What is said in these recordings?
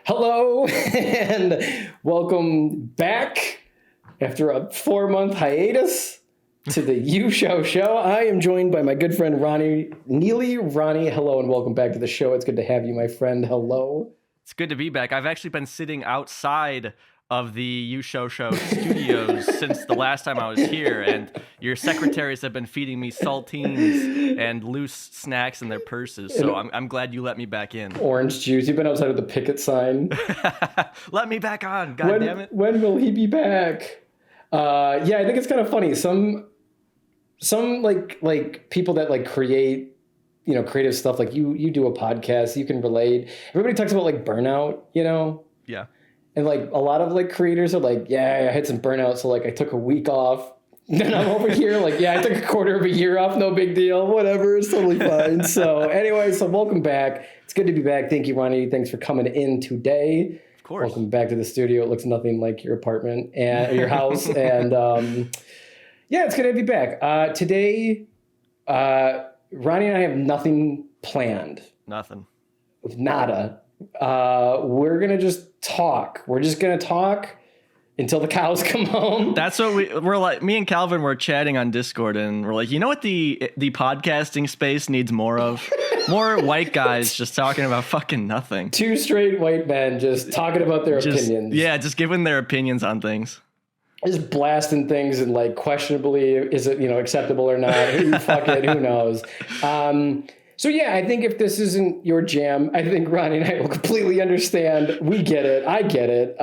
Hello and welcome back after a 4-month hiatus to the You Show. I am joined by my good friend Ronnie Neeley. Ronnie, hello and welcome back to the show. It's good to have you, my friend. Hello. It's good to be back. I've actually been sitting outside of the You Show studios since the last time I was here, and your secretaries have been feeding me saltines and loose snacks in their purses, so I'm glad you let me back in. Orange juice. You've been outside with the picket sign. Let me back on, God damn it. When will he be back? Yeah, I think it's kind of funny. Some like people that like create, creative stuff, like you do a podcast, you can relate. Everybody talks about like burnout, Yeah. And like a lot of like creators are like, yeah, I had some burnout, so like I took a week off. Then I'm over here like, yeah, I took a quarter of a year off, no big deal, whatever, it's totally fine. So anyway, welcome back. It's good to be back. Thank you, Ronnie. Thanks for coming in today. Of course. Welcome back to the studio. It looks nothing like your apartment and your house. And yeah, it's good to have you back. Today, Ronnie and I have nothing planned. Nothing. Nada. We're going to just talk. We're just going to talk until the cows come home. That's what we're like. Me and Calvin were chatting on Discord, and we're like, you know what the podcasting space needs more of? More white guys just talking about fucking nothing. 2 straight white men just talking about their opinions. Yeah, just giving their opinions on things. Just blasting things and like questionably, is it, acceptable or not? Fuck it, who knows? So yeah, I think if this isn't your jam, I think Ronnie and I will completely understand. We get it. I get it.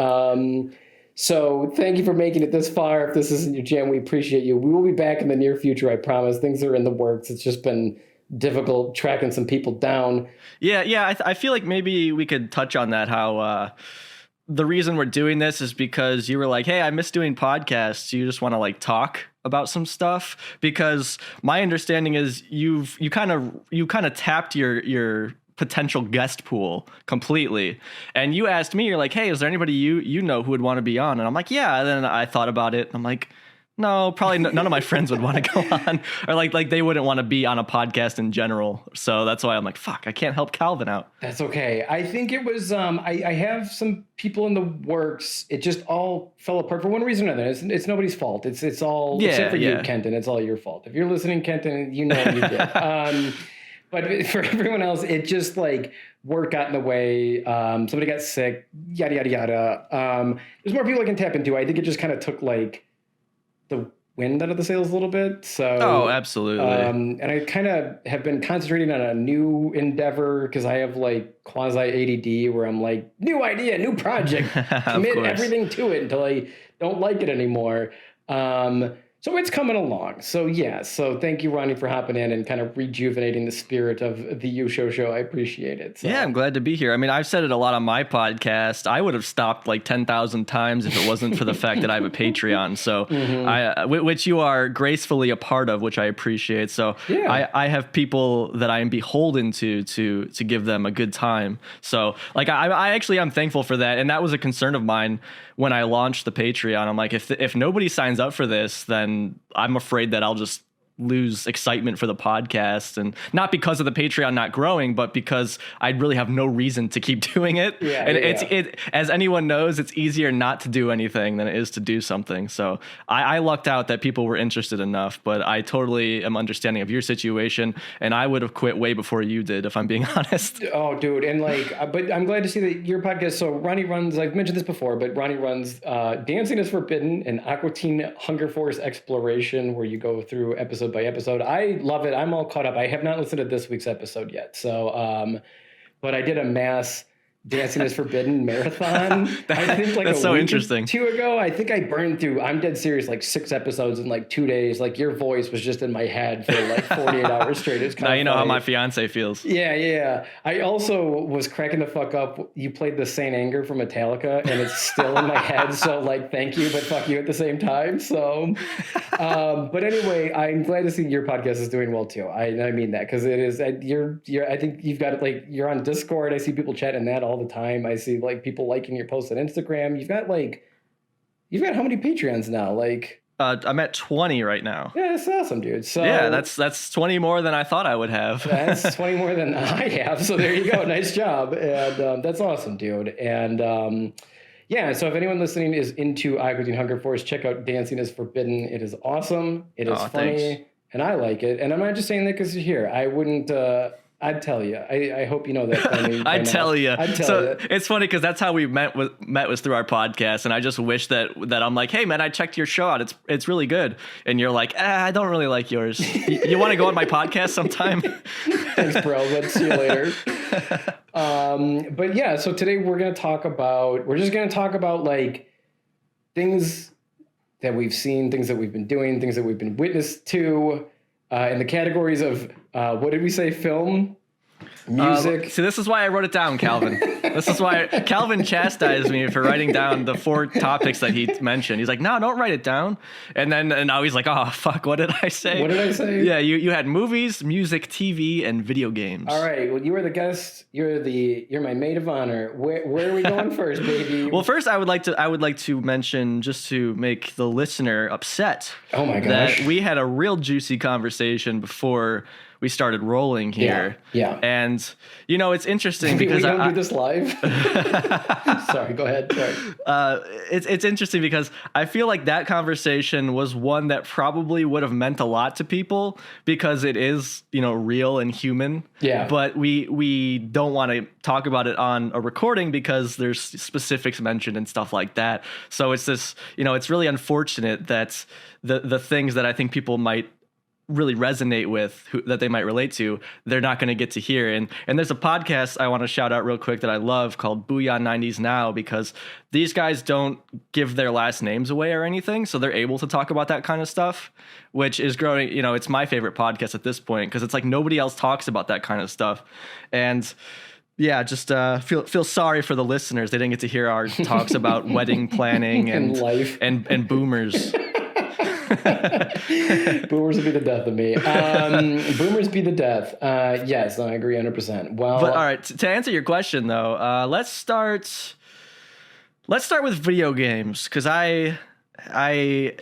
So thank you for making it this far. If this isn't your jam, we appreciate you. We will be back in the near future, I promise. Things are in the works. It's just been difficult tracking some people down. Yeah. I feel like maybe we could touch on that, how the reason we're doing this is because you were like, hey, I miss doing podcasts. You just want to like talk about some stuff, because my understanding is you kind of tapped your potential guest pool completely, and you asked me, you're like, hey, is there anybody you know who would want to be on? And I'm like, yeah. And then I thought about it, and I'm like, no, probably none of my friends would want to go on, or like they wouldn't want to be on a podcast in general. So that's why I'm like, fuck, I can't help Calvin out. That's okay. I think it was, I have some people in the works. It just all fell apart for one reason or another. It's nobody's fault. It's all, except for you, Kenton, it's all your fault. If you're listening, Kenton, you know what you did. But for everyone else, it just like work got in the way. Somebody got sick, yada, yada, yada. There's more people I can tap into. I think it just kind of took like the wind out of the sails a little bit. So absolutely. And I kind of have been concentrating on a new endeavor because I have like quasi ADD where I'm like, new idea, new project, commit everything to it until I don't like it anymore. So it's coming along. So yeah. So thank you, Ronnie, for hopping in and kind of rejuvenating the spirit of the You Show. I appreciate it. So. Yeah, I'm glad to be here. I mean, I've said it a lot on my podcast. I would have stopped like 10,000 times if it wasn't for the fact that I have a Patreon. So which you are gracefully a part of, which I appreciate. So yeah. I have people that I am beholden to give them a good time. So like I actually am thankful for that. And that was a concern of mine when I launched the Patreon. I'm like, if nobody signs up for this, then I'm afraid that I'll just lose excitement for the podcast, and not because of the Patreon not growing, but because I'd really have no reason to keep doing it. It as anyone knows, it's easier not to do anything than it is to do something. So I lucked out that people were interested enough, but I totally am understanding of your situation, and I would have quit way before you did, if I'm being honest. Oh, dude. And like, but I'm glad to see that your podcast. So Ronnie runs, I've mentioned this before, but Ronnie runs Dancing is Forbidden, an Aqua Teen Hunger Force exploration where you go through episode by episode. I love it. I'm all caught up. I have not listened to this week's episode yet. So, but I did a mass Dancing is Forbidden marathon. I think like that's so interesting. 2 ago, I think I burned through, I'm dead serious, like 6 episodes in like 2 days. Like your voice was just in my head for like 48 hours straight. It's kind now of you know how my fiance feels. Yeah. I also was cracking the fuck up. You played the Saint Anger from Metallica and it's still in my head. So like, thank you, but fuck you at the same time. So, but anyway, I'm glad to see your podcast is doing well too. I mean that because it is, you're, I think you've got it like, you're on Discord. I see people chatting that all the time. I see like people liking your posts on Instagram. You've got how many Patreons now? Like I'm at 20 right now. Yeah, that's awesome, dude. So yeah, that's 20 more than I thought I would have. That's 20 more than I have. So there you go. Nice job. And that's awesome, dude. And yeah, so if anyone listening is into I Quit Hunger Force, check out Dancing is Forbidden. It is awesome. It is funny. Thanks. And I like it. And I'm not just saying that because you're here. I wouldn't... I'd tell you. I hope you know that. I'd tell you. So it's funny because that's how we met was through our podcast, and I just wish that I'm like, hey man, I checked your show out. It's really good, and you're like, I don't really like yours. You want to go on my podcast sometime? Thanks, bro. Let's see you later. But yeah, so today we're just gonna talk about like things that we've seen, things that we've been doing, things that we've been witness to. In the categories of, what did we say? Film, music. See, this is why I wrote it down, Calvin. This is why Calvin chastised me for writing down the 4 topics that he mentioned. He's like, no, don't write it down. And now he's like, oh, fuck, what did I say? What did I say? Yeah, you had movies, music, TV, and video games. All right. Well, you were the guest. You're my maid of honor. Where are we going first, baby? Well, first I would like to mention, just to make the listener upset. Oh my gosh. That we had a real juicy conversation before we started rolling here. Yeah. And it's interesting because we don't do this live. Sorry, go ahead. Sorry. It's interesting because I feel like that conversation was one that probably would have meant a lot to people because it is, real and human. Yeah. But we don't want to talk about it on a recording because there's specifics mentioned and stuff like that. So it's this, it's really unfortunate that the things that I think people might really resonate with, that they might relate to, they're not going to get to hear. And there's a podcast I want to shout out real quick that I love called Booyah 90s Now, because these guys don't give their last names away or anything, so they're able to talk about that kind of stuff, which is growing. It's my favorite podcast at this point because it's like nobody else talks about that kind of stuff. And yeah, just feel sorry for the listeners. They didn't get to hear our talks about wedding planning and life and boomers. Boomers would be the death of me. Boomers be the death. Yes, I agree 100%. Well, but all right, to answer your question though, let's start with video games, because I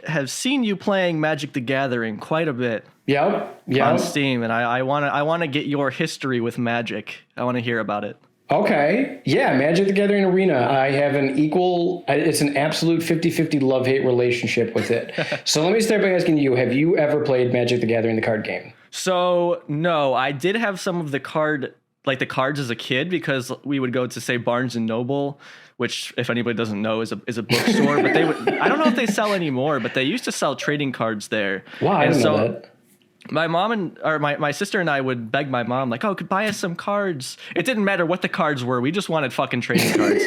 have seen you playing Magic the Gathering quite a bit. Yep. On Steam, and I want to get your history with Magic. I want to hear about it. Okay. Yeah, Magic the Gathering Arena. I have it's an absolute 50-50 love-hate relationship with it. So let me start by asking you, have you ever played Magic the Gathering, the card game? So, no, I did have some of the cards as a kid, because we would go to, say, Barnes & Noble, which, if anybody doesn't know, is a bookstore. But I don't know if they sell anymore, but they used to sell trading cards there. Wow, I didn't know that. My mom my sister and I would beg my mom, like, oh, could buy us some cards. It didn't matter what the cards were. We just wanted fucking trading cards.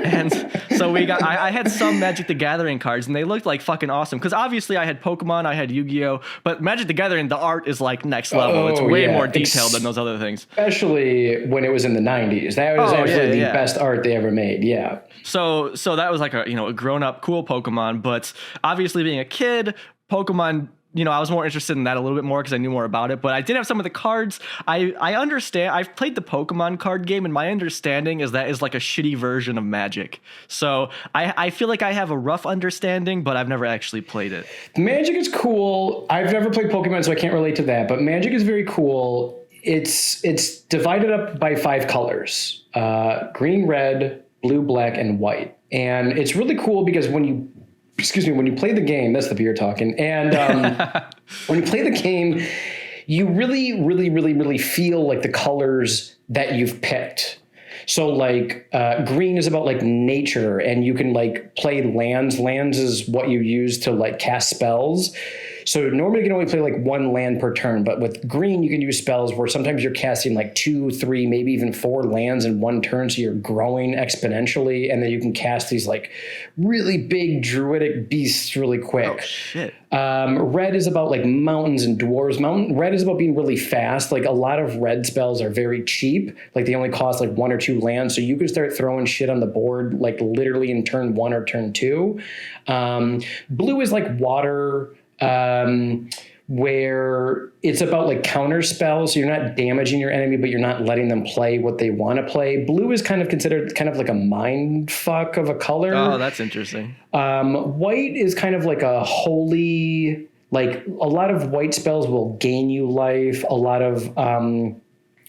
And so I had some Magic the Gathering cards, and they looked like fucking awesome. Because obviously I had Pokemon, I had Yu-Gi-Oh! But Magic the Gathering, the art is like next level. It's way more detailed than those other things. Especially when it was in the 90s. That was the best art they ever made. Yeah. So that was like a grown-up cool Pokemon. But obviously being a kid, Pokemon, I was more interested in that a little bit more because I knew more about it. But I did have some of the cards. I understand. I've played the Pokemon card game, and my understanding is that is like a shitty version of Magic. So I feel like I have a rough understanding, but I've never actually played it. Magic is cool. I've never played Pokemon, so I can't relate to that. But Magic is very cool. It's divided up by 5 colors: green, red, blue, black, and white. And it's really cool because when you play the game, that's the beer talking. And when you play the game, you really, really, really, really feel like the colors that you've picked. So like green is about like nature, and you can like play lands. Lands is what you use to like cast spells. So normally you can only play like 1 land per turn, but with green you can use spells where sometimes you're casting like 2, 3, maybe even 4 lands in 1 turn, so you're growing exponentially, and then you can cast these like really big druidic beasts really quick. Oh shit. Red is about like mountains and dwarves. Red is about being really fast. Like a lot of red spells are very cheap. Like they only cost like 1 or 2 lands, so you can start throwing shit on the board like literally in turn 1 or turn 2. Blue is like water. where it's about like counter spells. So you're not damaging your enemy, but you're not letting them play what they want to play. Blue is kind of considered kind of like a mind fuck of a color. Oh, that's interesting. White is kind of like a holy, like a lot of white spells will gain you life. A lot of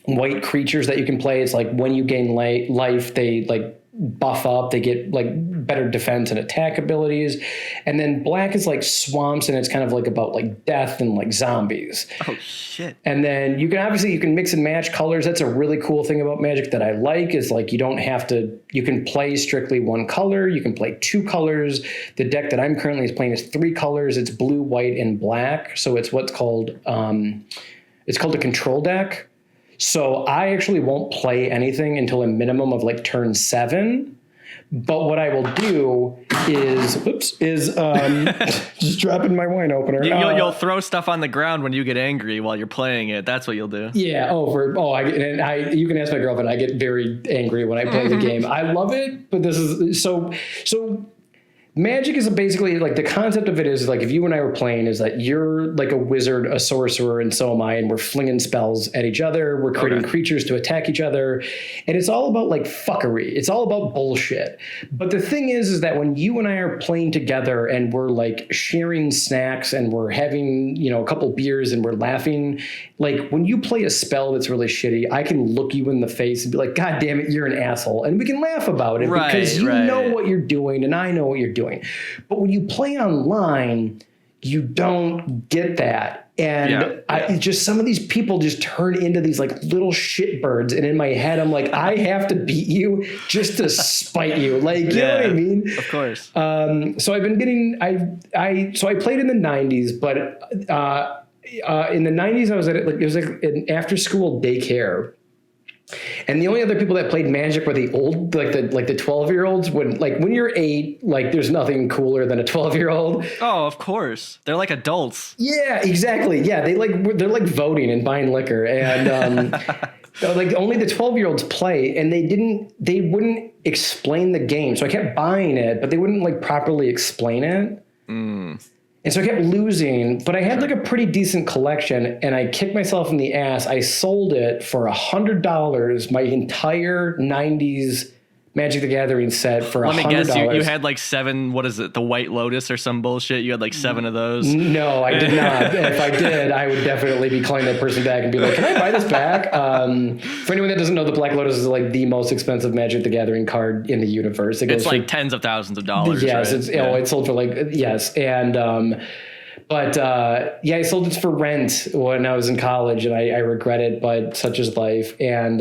white creatures that you can play, it's like when you gain life, they like buff up, they get like better defense and attack abilities. And then black is like swamps, and it's kind of like about like death and like zombies. Oh shit. And then you can mix and match colors. That's a really cool thing about Magic that I like, is like you can play strictly one color, you can play two colors. The deck that I'm currently playing is 3 colors. It's blue, white, and black. So it's what's called a control deck. So I actually won't play anything until a minimum of like turn 7. But what I will do is just dropping my wine opener. You'll throw stuff on the ground when you get angry while you're playing it. That's what you'll do. Yeah. You can ask my girlfriend. I get very angry when I play the game. I love it, but this is so. Magic is basically like the concept of it is like if you and I were playing is that you're like a wizard, a sorcerer, and so am I, and we're flinging spells at each other. We're creating creatures to attack each other, and it's all about like fuckery. It's all about bullshit. But the thing is that when you and I are playing together and we're like sharing snacks and we're having a couple beers and we're laughing, like when you play a spell that's really shitty, I can look you in the face and be like, God damn it, you're an asshole, and we can laugh about it because you know what you're doing and I know what you're doing. But when you play online, you don't get that. And just some of these people just turn into these like little shitbirds. And in my head, I'm like, I have to beat you just to spite you. Like, you know what I mean? Of course. So I've been getting, so I played in the 90s, but in the 90s, I was at it was like an after school daycare. And the only other people that played Magic were the old, like the 12-year-olds. When you're 8, like there's nothing cooler than a 12-year-old. Oh, of course, they're like adults. Yeah, exactly. Yeah, they're like voting and buying liquor, and like only the 12-year-olds play, and they wouldn't explain the game. So I kept buying it, but they wouldn't like properly explain it. And so I kept losing, but I had like a pretty decent collection, and I kicked myself in the ass. I sold it for $100, my entire 90s Magic the Gathering set for $100. Let me guess, you had like 7, what is it, the White Lotus or some bullshit? You had like 7 of those? No, I did not. If I did, I would definitely be calling that person back and be like, can I buy this back? For anyone that doesn't know, the Black Lotus is like the most expensive Magic the Gathering card in the universe. It's like tens of thousands of dollars. Yes, right? It sold for like, yes. And I sold it for rent when I was in college, and I regret it, but such is life. And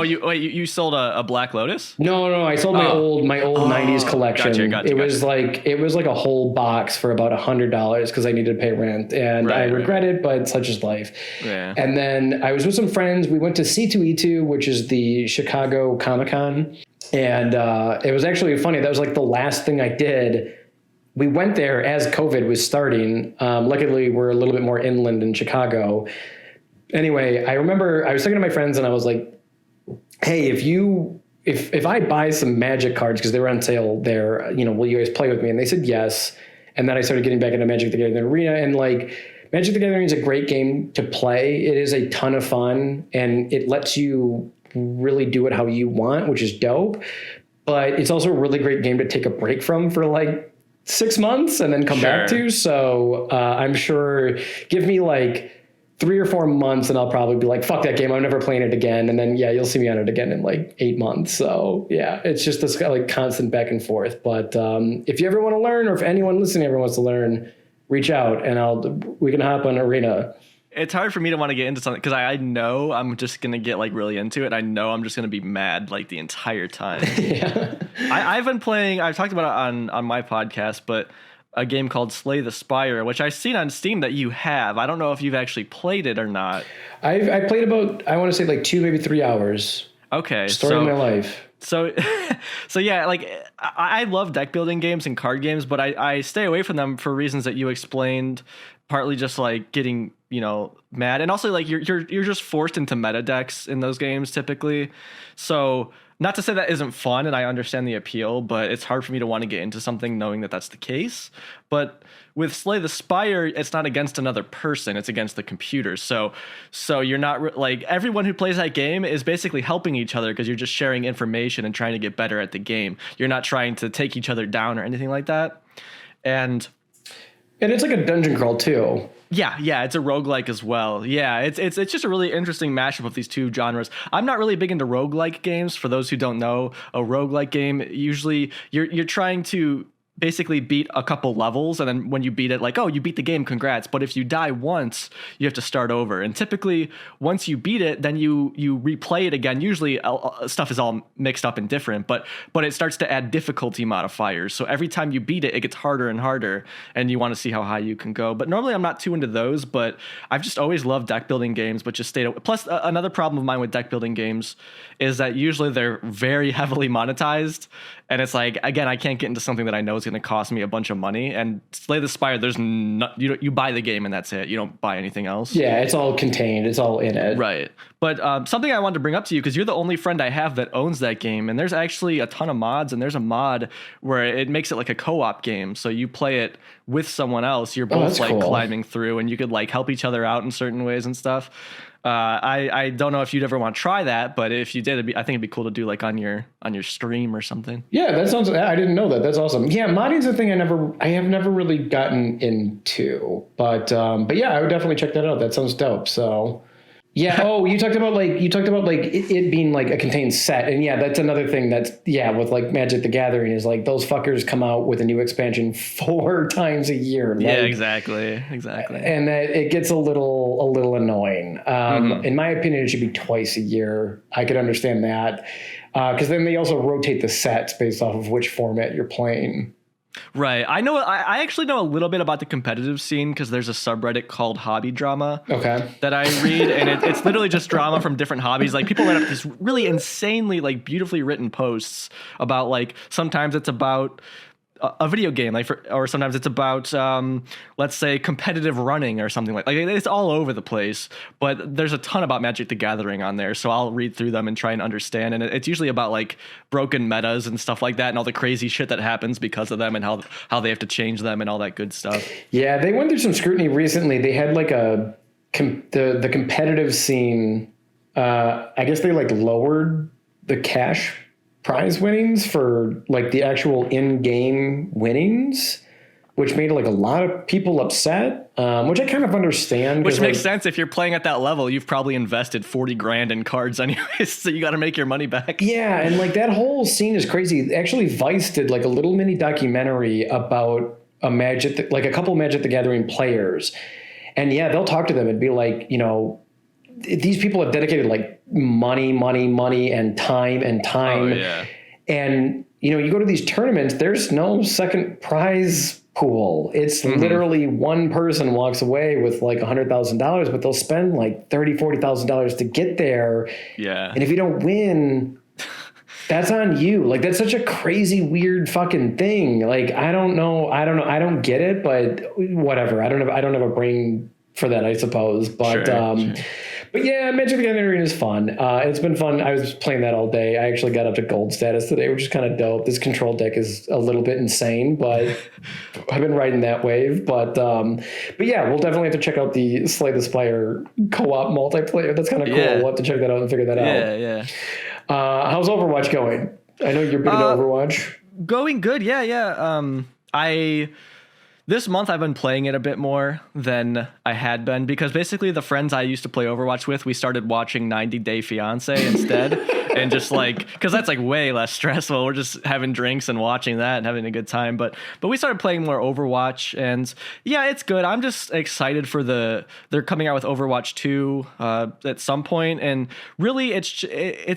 you sold a Black Lotus? No, I sold my old 90s collection. Gotcha. It was like a whole box for about $100 because I needed to pay rent, and I regret it, but such is life. Yeah. And then I was with some friends. We went to C2E2, which is the Chicago Comic-Con, and it was actually funny. That was like the last thing I did. We went there as COVID was starting. Luckily, we're a little bit more inland in Chicago. Anyway, I remember I was talking to my friends, and I was like, hey, if I buy some Magic cards, because they were on sale there, will you guys play with me? And they said yes. And then I started getting back into Magic the Gathering Arena. And like, Magic the Gathering is a great game to play. It is a ton of fun, and it lets you really do it how you want, which is dope. But it's also a really great game to take a break from for like 6 months and then come back to. So I'm sure give me like 3 or 4 months and I'll probably be like, fuck that game, I'm never playing it again. And then you'll see me on it again in like 8 months. So yeah, it's just this like constant back and forth. But if you ever want to learn, or if anyone listening ever wants to learn, reach out and we can hop on Arena. It's hard for me to want to get into something because I know I'm just going to get like really into it. I know I'm just going to be mad like the entire time. Yeah. I've been playing, I've talked about it on my podcast, but a game called Slay the Spire, which I've seen on Steam that you have. I don't know if you've actually played it or not. I played about, I want to say like 2, maybe 3 hours. Okay. Story of my life. So yeah, like I love deck building games and card games, but I stay away from them for reasons that you explained, partly just like getting, mad. And also like you're just forced into meta decks in those games typically. So not to say that isn't fun, and I understand the appeal, but it's hard for me to want to get into something knowing that that's the case. But with Slay the Spire, it's not against another person; it's against the computer. So you're not like everyone who plays that game is basically helping each other because you're just sharing information and trying to get better at the game. You're not trying to take each other down or anything like that. And it's like a dungeon crawl too. Yeah, it's a roguelike as well. Yeah, it's just a really interesting mashup of these two genres. I'm not really big into roguelike games. For those who don't know, a roguelike game, usually you're trying to basically beat a couple levels, and then when you beat it, like, oh, you beat the game, congrats. But if you die once, you have to start over. And typically, once you beat it, then you replay it again. Usually, stuff is all mixed up and different, but it starts to add difficulty modifiers. So every time you beat it, it gets harder and harder, and you want to see how high you can go. But normally, I'm not too into those, but I've just always loved deck building games, but just stayed away. Plus, another problem of mine with deck building games is that usually they're very heavily monetized, and it's like, again, I can't get into something that I know is going to cost me a bunch of money. And Slay the Spire, there's you buy the game and that's it. You don't buy anything else. Yeah, it's all contained. It's all in it. Right. But something I wanted to bring up to you, because you're the only friend I have that owns that game, and there's actually a ton of mods, and there's a mod where it makes it like a co-op game. So you play it with someone else. You're both like cool, climbing through, and you could like help each other out in certain ways and stuff. I don't know if you'd ever want to try that, but if you did, I think it'd be cool to do like on your stream or something. Yeah, that sounds. I didn't know that. That's awesome. Yeah, modding's a thing I have never really gotten into, but yeah, I would definitely check that out. That sounds dope. So. Yeah. Oh, you talked about like it being like a contained set, and yeah, that's another thing that's with like Magic the Gathering is like those fuckers come out with a new expansion 4 times a year. Like, yeah, exactly. And that it gets a little annoying. In my opinion, it should be twice a year. I could understand that because then they also rotate the sets based off of which format you're playing. Right. I actually know a little bit about the competitive scene because there's a subreddit called Hobby Drama that I read, and it's literally just drama from different hobbies. Like people write up these really insanely like beautifully written posts about like sometimes it's about a video game, or sometimes it's about, let's say, competitive running or something like it's all over the place. But there's a ton about Magic the Gathering on there, so I'll read through them and try and understand. And it's usually about like broken metas and stuff like that, and all the crazy shit that happens because of them, and how they have to change them and all that good stuff. Yeah, they went through some scrutiny recently. They had like the competitive scene. I guess they like lowered the cash prize winnings for like the actual in-game winnings, which made like a lot of people upset, which I kind of understand. Which makes sense. If you're playing at that level, you've probably invested 40 grand in cards anyways, so you got to make your money back. Yeah, and like that whole scene is crazy. Actually, Vice did like a little mini documentary about a couple Magic the Gathering players, and yeah, they'll talk to them and be like, these people have dedicated like money and time. Oh, yeah. And, you go to these tournaments, there's no second prize pool. It's literally one person walks away with like $100,000, but they'll spend like $30,000, $40,000 to get there. Yeah. And if you don't win, that's on you. Like, that's such a crazy, weird fucking thing. Like, I don't know. I don't get it, but whatever. I don't have a brain for that, I suppose. But, sure. But yeah, Magic the Gathering is fun. It's been fun. I was playing that all day. I actually got up to gold status today, which is kind of dope. This control deck is a little bit insane, but I've been riding that wave. But yeah, we'll definitely have to check out the Slay the Spire co-op multiplayer. That's kind of cool. Yeah. We'll have to check that out and figure that out. Yeah. How's Overwatch going? I know you're big into Overwatch. Going good. Yeah. This month I've been playing it a bit more than I had been because basically the friends I used to play Overwatch with, we started watching 90 Day Fiancé instead. And just like, because that's like way less stressful. We're just having drinks and watching that and having a good time. But we started playing more Overwatch, and yeah, it's good. I'm just excited for they're coming out with Overwatch 2 at some point, and really it's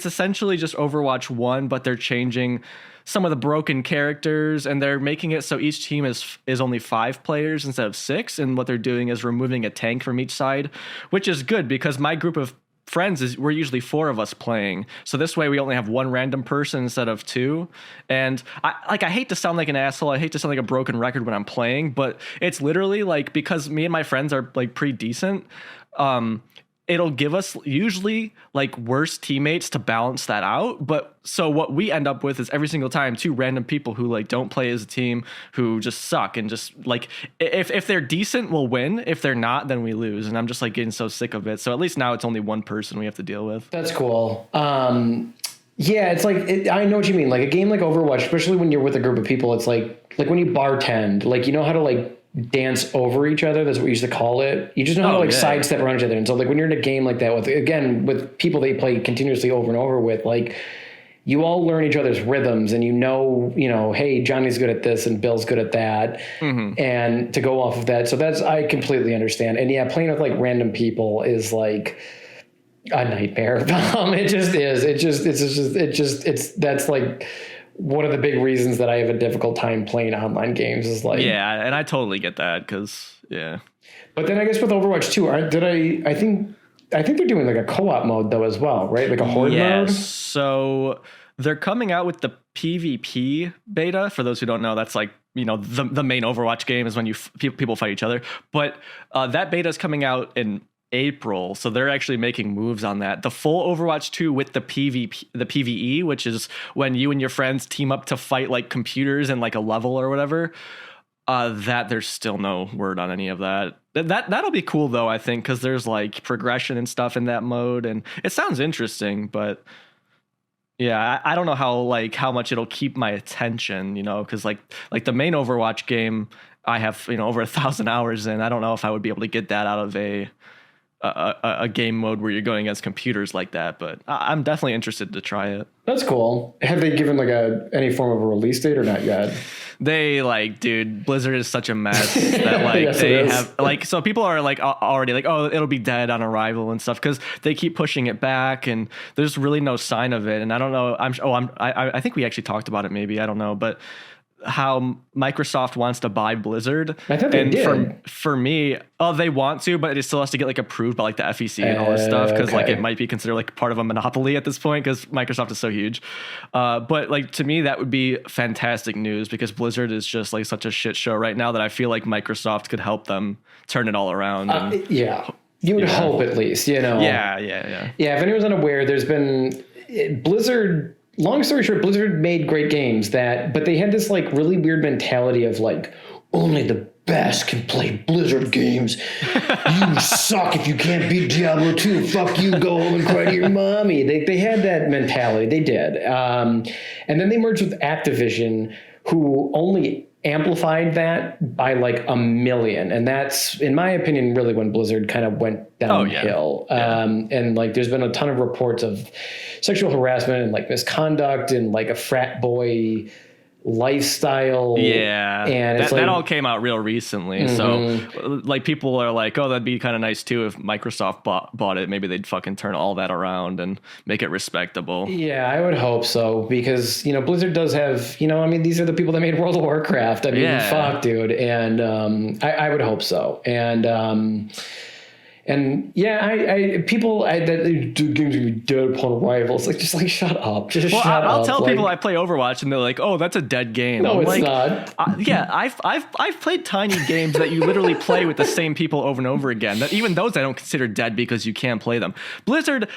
essentially just Overwatch 1, but they're changing some of the broken characters, and they're making it so each team is only 5 players instead of 6. And what they're doing is removing a tank from each side, which is good because my group of friends we're usually 4 of us playing. So this way we only have 1 random person instead of 2. And I hate to sound like an asshole. I hate to sound like a broken record when I'm playing, but it's literally like, because me and my friends are like pretty decent. it'll give us usually like worse teammates to balance that out. But so what we end up with is every single time 2 random people who like don't play as a team, who just suck, and just like if they're decent, we'll win. If they're not, then we lose. And I'm just like getting so sick of it. So at least now it's only one person we have to deal with. That's cool. Yeah, it's like I know what you mean. Like a game like Overwatch, especially when you're with a group of people, it's like when you bartend, like you know how to like dance over each other. That's what we used to call it. You just know how to like sidestep around each other. And so like when you're in a game like that with people that you play continuously over and over with, like you all learn each other's rhythms, and you know, hey, Johnny's good at this and Bill's good at that. And to go off of that. So I completely understand. And yeah, playing with like random people is like a nightmare. It just is. That's like one of the big reasons that I have a difficult time playing online games is like, yeah. And I totally get that. But then I guess with Overwatch 2, I think they're doing like a co-op mode though as well, right? Like a horde mode. So they're coming out with the PvP beta. For those who don't know, that's like, the main Overwatch game is when people fight each other. But that beta is coming out in April, so they're actually making moves on that. The full Overwatch 2 with the PvE, which is when you and your friends team up to fight like computers in like a level or whatever. That there's still no word on any of that. That'll be cool though, I think, because there's like progression and stuff in that mode, and it sounds interesting. But yeah, I don't know how much it'll keep my attention, because like the main Overwatch game, I have over 1,000 hours in. I don't know if I would be able to get that out of a game mode where you're going against computers like that, but I'm definitely interested to try it. That's cool. Have they given like any form of a release date or not yet? They dude, Blizzard is such a mess that like yes, they have like, so people are like already like, oh, it'll be dead on arrival and stuff, because they keep pushing it back and there's really no sign of it. And I don't know. I think we actually talked about it. Maybe, I don't know, but how Microsoft wants to buy Blizzard. I thought they did. For me, they want to, but it still has to get like approved by like the FEC and all this stuff, because like it might be considered like part of a monopoly at this point, because Microsoft is so huge. But like to me, that would be fantastic news, because Blizzard is just like such a shit show right now that I feel like Microsoft could help them turn it all around. Yeah, you would hope at least, Yeah. Yeah, if anyone's unaware, there's been Blizzard. Long story short, Blizzard made great games but they had this like really weird mentality of like, only the best can play Blizzard games. You suck if you can't beat Diablo 2. Fuck you, go home and cry to your mommy. They had that mentality. They did. And then they merged with Activision, who only amplified that by like 1 million. And that's, in my opinion, really when Blizzard kind of went downhill. And like there's been a ton of reports of sexual harassment and like misconduct and like a frat boy lifestyle. Yeah. And that all came out real recently. So like people are like, oh, that'd be kind of nice too if Microsoft bought it. Maybe they'd fucking turn all that around and make it respectable. Yeah, I would hope so, because Blizzard does have, these are the people that made World of Warcraft. I mean, fuck, dude. And I would hope so. And yeah, people that do games will be dead upon arrival. It's like, just like, shut up. Shut up. I'll tell people I play Overwatch and they're like, oh, that's a dead game. No, I'm it's like, not. I've played tiny games that you literally play with the same people over and over again. That even those I don't consider dead because you can play them. Blizzard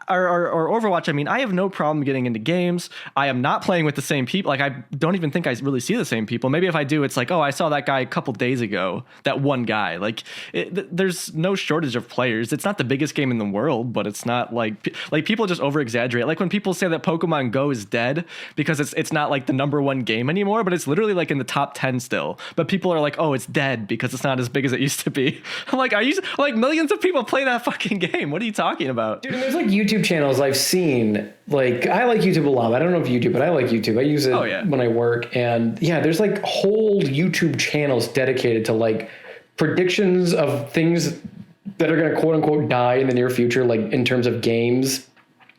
or Overwatch, I mean, I have no problem getting into games. I am not playing with the same people. Like, I don't even think I really see the same people. Maybe if I do, it's like, oh, I saw that guy a couple days ago, that one guy. Like, there's no shortage of players. It's not the biggest game in the world, but it's not like people just over exaggerate. Like when people say that Pokemon Go is dead because it's not like the #1 game anymore, but it's literally like in the top 10 still. But people are like, oh, it's dead because it's not as big as it used to be. I'm like, millions of people play that fucking game. What are you talking about? Dude, there's like YouTube channels I've seen. Like, I like YouTube a lot. I don't know if you do, but I like YouTube. I use it when I work. And yeah, there's like whole YouTube channels dedicated to like predictions of things that are going to quote unquote die in the near future, like in terms of games.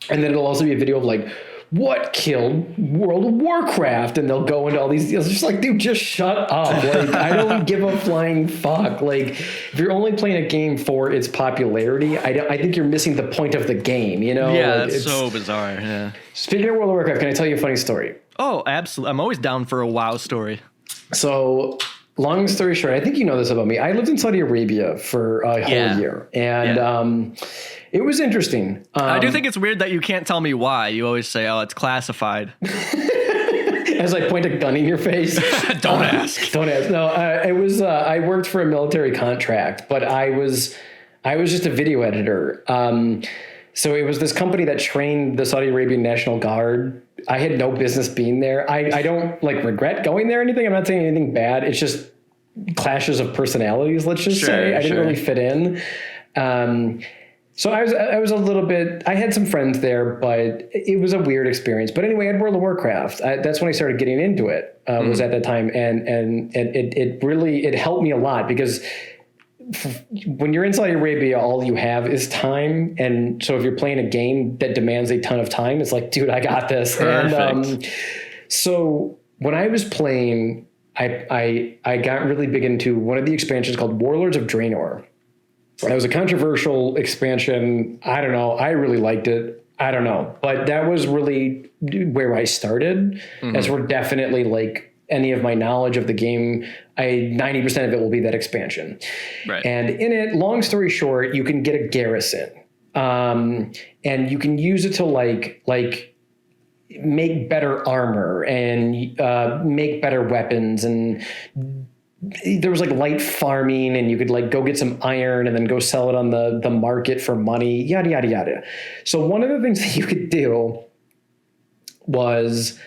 And then it'll also be a video of like, what killed World of Warcraft? And they'll go into all these deals. It's just like, dude, just shut up. Like, I don't give a flying fuck. Like, if you're only playing a game for its popularity, I think you're missing the point of the game, you know? Yeah, like, that's so bizarre. Yeah. Speaking of World of Warcraft, can I tell you a funny story? Oh, absolutely. I'm always down for a WoW story. So long story short, I think you know this about me. I lived in Saudi Arabia for a whole year, and it was interesting. I do think it's weird that you can't tell me why. You always say, "Oh, it's classified." As I point a gun in your face. Don't ask. Don't ask. No, it was. I worked for a military contract, but I was just a video editor. So it was this company that trained the Saudi Arabian National Guard. I had no business being there. I don't regret going there or anything. I'm not saying anything bad. It's just clashes of personalities. Let's just say I didn't really fit in. So I was a little bit, I had some friends there, but it was a weird experience. But anyway, I had World of Warcraft. That's when I started getting into it, was at that time. And it really helped me a lot because when you're in Saudi Arabia, all you have is time. And so if you're playing a game that demands a ton of time, it's like, dude, I got this. Perfect. And so when I was playing, I got really big into one of the expansions called Warlords of Draenor. It was a controversial expansion. I don't know. I really liked it. I don't know. But that was really where I started. As we're definitely any of my knowledge of the game, 90% of it will be that expansion. Right. And in it, long story short, you can get a garrison. And you can use it to make better armor and make better weapons, and there was light farming, and you could go get some iron and then go sell it on the market for money, yada, yada, yada. So one of the things that you could do was,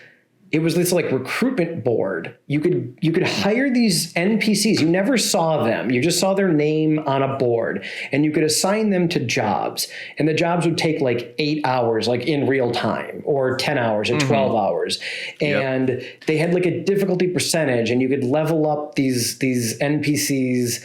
it was this recruitment board. You could hire these NPCs. You never saw them. You just saw their name on a board, and you could assign them to jobs. And the jobs would take 8 hours, in real time, or 10 hours or 12 hours. And they had a difficulty percentage, and you could level up these NPCs.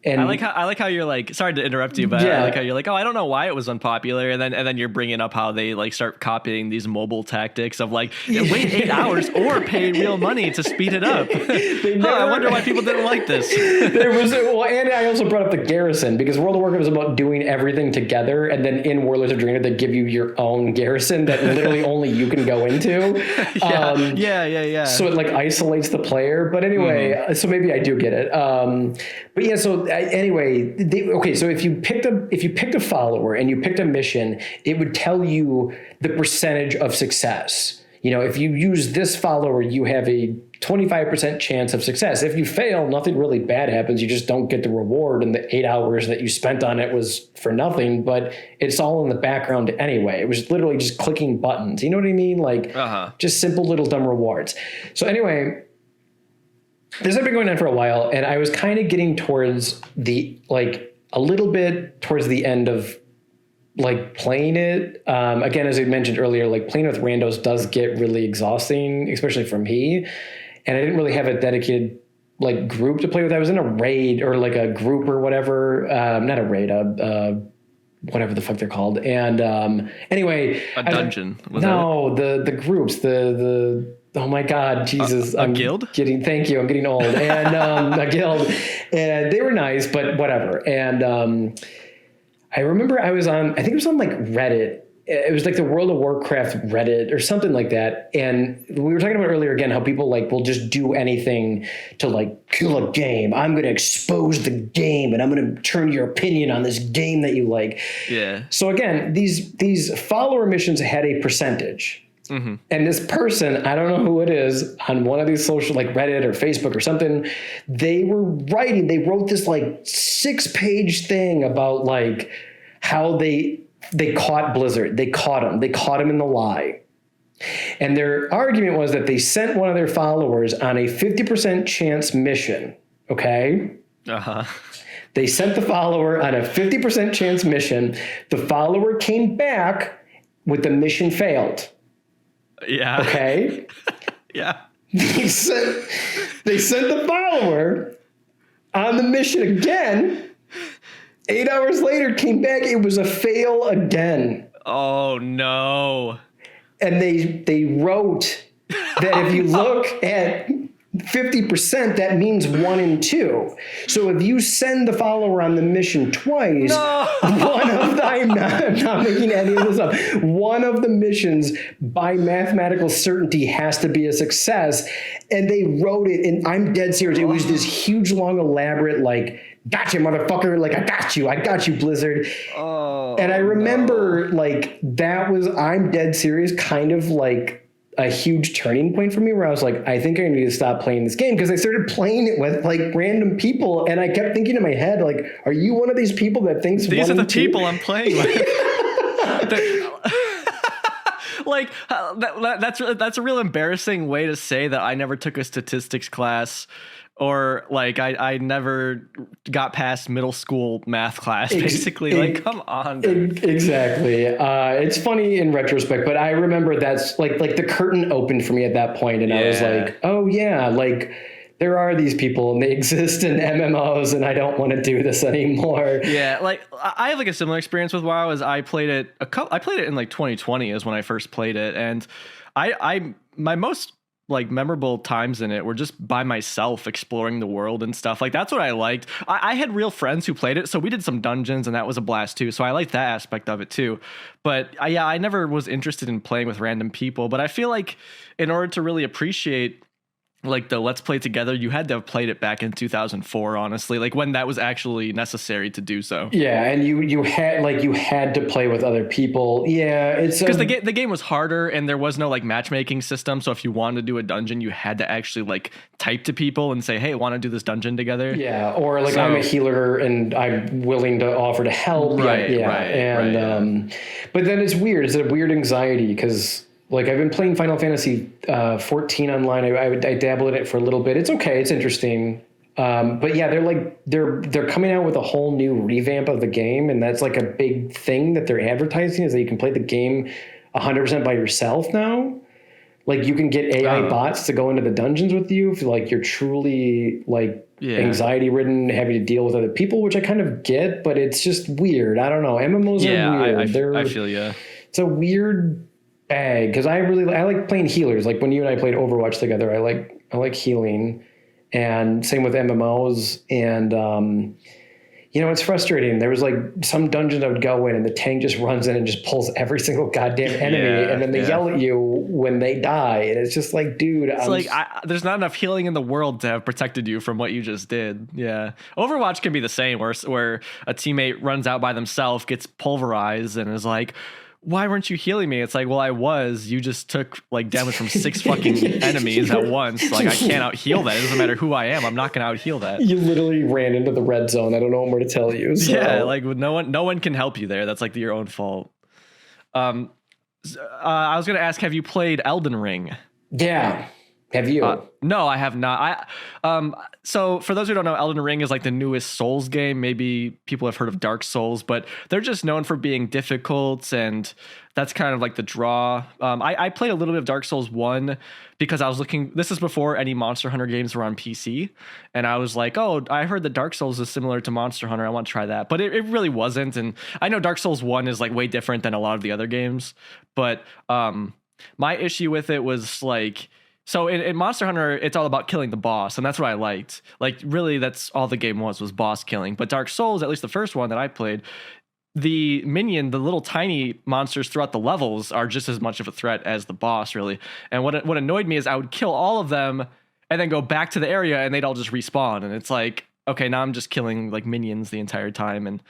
And I like how you're sorry to interrupt you, but I like how you're oh, I don't know why it was unpopular, and then you're bringing up how they start copying these mobile tactics of wait 8 hours or pay real money to speed it up. I wonder why people didn't like this. And I also brought up the garrison, because World of Warcraft is about doing everything together, and then in Warlords of Draenor they give you your own garrison that literally only you can go into. So it isolates the player. But anyway, so maybe I do get it. But yeah, so anyway, so if you picked a follower and you picked a mission, it would tell you the percentage of success. If you use this follower, you have a 25% chance of success. If you fail, nothing really bad happens. You just don't get the reward, and the 8 hours that you spent on it was for nothing, but it's all in the background anyway. It was literally just clicking buttons. You know what I mean? Just simple little dumb rewards. So anyway, this had been going on for a while, and I was kind of getting towards a little bit towards the end of playing it. Again, as I mentioned earlier, playing with randos does get really exhausting, especially for me. And I didn't really have a dedicated group to play with. I was in a raid or a group or whatever. Not a raid, whatever the fuck they're called. And anyway, a dungeon. The groups, oh my God, Jesus. A guild? Thank you. I'm getting old. And a guild. And they were nice, but whatever. And I remember I think it was on Reddit. It was the World of Warcraft Reddit or something like that. And we were talking about earlier again, how people will just do anything to kill a game. I'm going to expose the game, and I'm going to turn your opinion on this game that you like. Yeah. So again, these follower missions had a percentage. And this person, I don't know who it is, on one of these social Reddit or Facebook or something, they wrote this 6-page thing about how they caught Blizzard. They caught him in the lie. And their argument was that they sent one of their followers on a 50% chance mission. Okay. They sent the follower on a 50% chance mission. The follower came back with the mission failed. Yeah. Okay. Yeah. They sent the follower on the mission again. 8 hours later, came back. It was a fail again. Oh no. And they wrote that if you look at 50%, that means 1 and 2. So if you send the follower on the mission twice, one of the, I'm not making any of this up. One of the missions, by mathematical certainty, has to be a success. And they wrote it, and I'm dead serious. It was this huge, long, elaborate, like, gotcha, motherfucker. Like, I got you, Blizzard. And I remember, like, that was, I'm dead serious, kind of like a huge turning point for me, where I was like, I think I need to stop playing this game, because I started playing it with like random people, and I kept thinking in my head, like, are you one of these people that thinks these are the people I'm playing with? Like that's a real embarrassing way to say that I never took a statistics class, or like I never got past middle school math class, basically. Like, come on. Exactly. It's funny in retrospect, but I remember that's like the curtain opened for me at that point, and I was like, oh yeah, like there are these people and they exist in MMOs, and I don't want to do this anymore. Yeah, like I have like a similar experience with WoW. As I played it in like 2020 is when I first played it, and my most like memorable times in it were just by myself exploring the world and stuff. Like, that's what I liked. I had real friends who played it, so we did some dungeons, and that was a blast too. So I liked that aspect of it too. But I never was interested in playing with random people. But I feel like in order to really appreciate like the Let's Play together, you had to have played it back in 2004, honestly, like when that was actually necessary to do so. Yeah, and you had to play with other people. Yeah, it's because the game was harder, and there was no like matchmaking system. So if you wanted to do a dungeon, you had to actually like type to people and say, hey, want to do this dungeon together? Yeah, or like, I'm a healer and I'm willing to offer to help. Right. But then it's weird. It's a weird anxiety, because like I've been playing Final Fantasy 14 online. I dabble in it for a little bit. It's okay. It's interesting. But yeah, they're coming out with a whole new revamp of the game, and that's like a big thing that they're advertising, is that you can play the game 100% by yourself now. Like, you can get AI bots to go into the dungeons with you if like you're truly like anxiety ridden, having to deal with other people, which I kind of get, but it's just weird. I don't know. MMOs are weird. I feel it's a weird bag, because I like playing healers. Like when you and I played Overwatch together, I like healing, and same with MMOs. And it's frustrating. There was like some dungeons I would go in, and the tank just runs in and just pulls every single goddamn enemy, and then they yell at you when they die, and it's just like, dude, there's not enough healing in the world to have protected you from what you just did. Yeah, Overwatch can be the same, where a teammate runs out by themselves, gets pulverized, and is like, why weren't you healing me? It's like, well, I was. You just took like damage from 6 fucking enemies at once. Like, I can't out heal that. It doesn't matter who I am. I'm not gonna out heal that. You literally ran into the red zone. I don't know what more to tell you. So. Yeah, like no one can help you there. That's like your own fault. I was gonna ask, have you played Elden Ring? Yeah. Have you? No, I have not. So for those who don't know, Elden Ring is like the newest Souls game. Maybe people have heard of Dark Souls, but they're just known for being difficult, and that's kind of like the draw. I played a little bit of Dark Souls 1 because I was looking. This is before any Monster Hunter games were on PC, and I was like, oh, I heard that Dark Souls is similar to Monster Hunter. I want to try that, but it really wasn't. And I know Dark Souls 1 is like way different than a lot of the other games, but my issue with it was like, so in Monster Hunter, it's all about killing the boss, and that's what I liked. Like, really, that's all the game was boss killing. But Dark Souls, at least the first one that I played, the little tiny monsters throughout the levels are just as much of a threat as the boss, really. And what annoyed me is I would kill all of them and then go back to the area, and they'd all just respawn. And it's like, okay, now I'm just killing like minions the entire time, and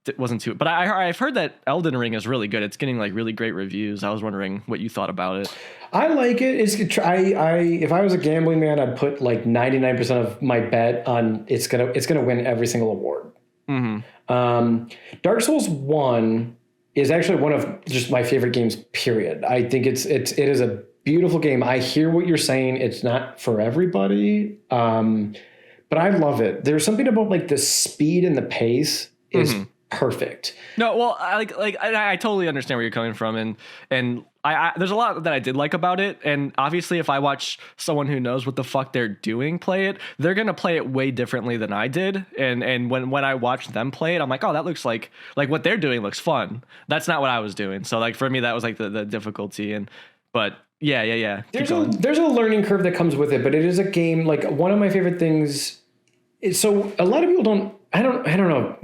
it wasn't too. But I've heard that Elden Ring is really good. It's getting like really great reviews. I was wondering what you thought about it. I like it. If I was a gambling man, I'd put like 99% of my bet on it's gonna win every single award. Mm-hmm. Dark Souls 1 is actually one of just my favorite games, period. I think it is a beautiful game. I hear what you're saying. It's not for everybody, but I love it. There's something about like the speed and the pace is perfect. No, well, I totally understand where you're coming from, and I there's a lot that I did like about it, and obviously if I watch someone who knows what the fuck they're doing play it, they're gonna play it way differently than I did, and when I watched them play it, I'm like, oh, that looks like what they're doing looks fun. That's not what I was doing, so like for me that was like the difficulty, but Yeah. There's a learning curve that comes with it, but it is a game. Like, one of my favorite things is, so a lot of people don't. I don't know.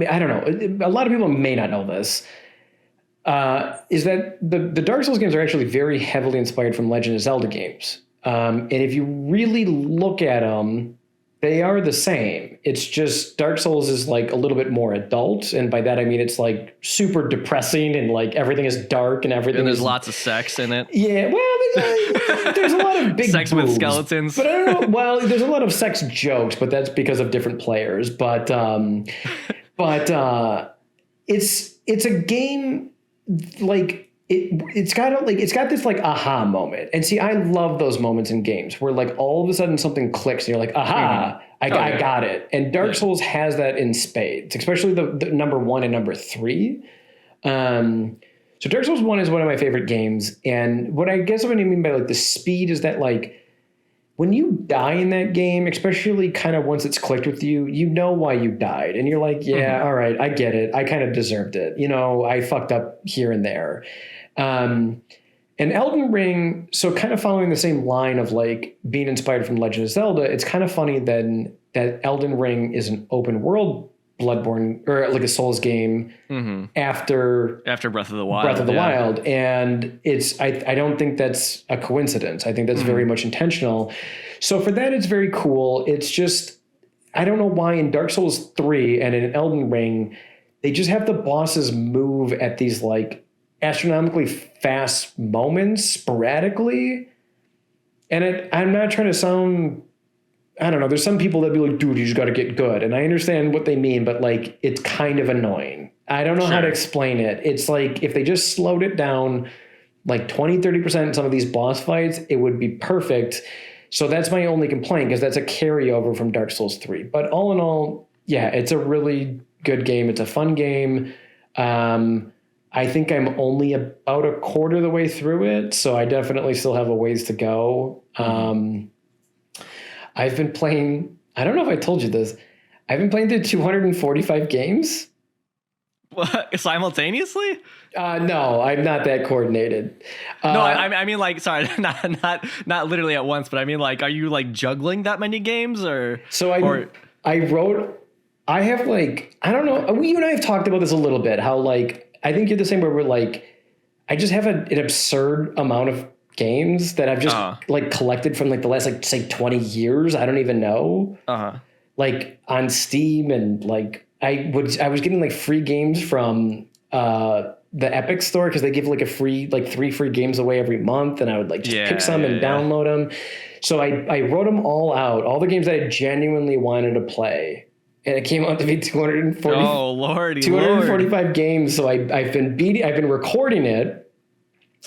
A lot of people may not know this. Is that the Dark Souls games are actually very heavily inspired from Legend of Zelda games. And if you really look at them, they are the same. It's just Dark Souls is like a little bit more adult. And by that, I mean, it's like super depressing and like everything is dark and everything. And there's lots of sex in it. Yeah. Well, there's a lot of big sex boobs, with skeletons. But I don't know. Well, there's a lot of sex jokes, but that's because of different players. But it's a game like, it's got this like aha moment. And see, I love those moments in games where like all of a sudden something clicks and you're like, aha, I got it. And Dark Souls has that in spades, especially the number 1 and number 3. So Dark Souls 1 is one of my favorite games. And what I guess what I mean by like the speed is that like when you die in that game, especially kind of once it's clicked with you, you know why you died. And you're like, yeah, all right, I get it. I kind of deserved it. You know, I fucked up here and there. And Elden Ring, so kind of following the same line of like being inspired from Legend of Zelda, it's kind of funny then that Elden Ring is an open world Bloodborne or like a Souls game after Breath of the Wild. Breath of the Wild. And I don't think that's a coincidence. I think that's very much intentional. So for that, it's very cool. It's just, I don't know why in Dark Souls 3 and in Elden Ring, they just have the bosses move at these like astronomically fast moments sporadically. And I'm not trying to sound, I don't know, there's some people that be like, dude, you just got to get good. And I understand what they mean, but like, it's kind of annoying. I don't know how to explain it. It's like, if they just slowed it down like 20, 30% in some of these boss fights, it would be perfect. So that's my only complaint, because that's a carryover from Dark Souls 3. But all in all, yeah, it's a really good game. It's a fun game. I think I'm only about a quarter of the way through it, so I definitely still have a ways to go. I've been playing, I don't know if I told you this, I've been playing through 245 games. What, simultaneously? No, I'm not that coordinated. No, I mean like, sorry, not literally at once, but I mean like, are you like juggling that many games or? So I have like, I don't know, you and I have talked about this a little bit, how like, I think you're the same where we're like, I just have an absurd amount of games that I've just like collected from like the last like say 20 years. I don't even know. Like on Steam, and like I was getting like free games from the Epic store because they give like a free like 3 free games away every month, and I would like just pick some and download them. So I wrote them all out, all the games that I genuinely wanted to play. And it came out to be 245 games. So I've been recording it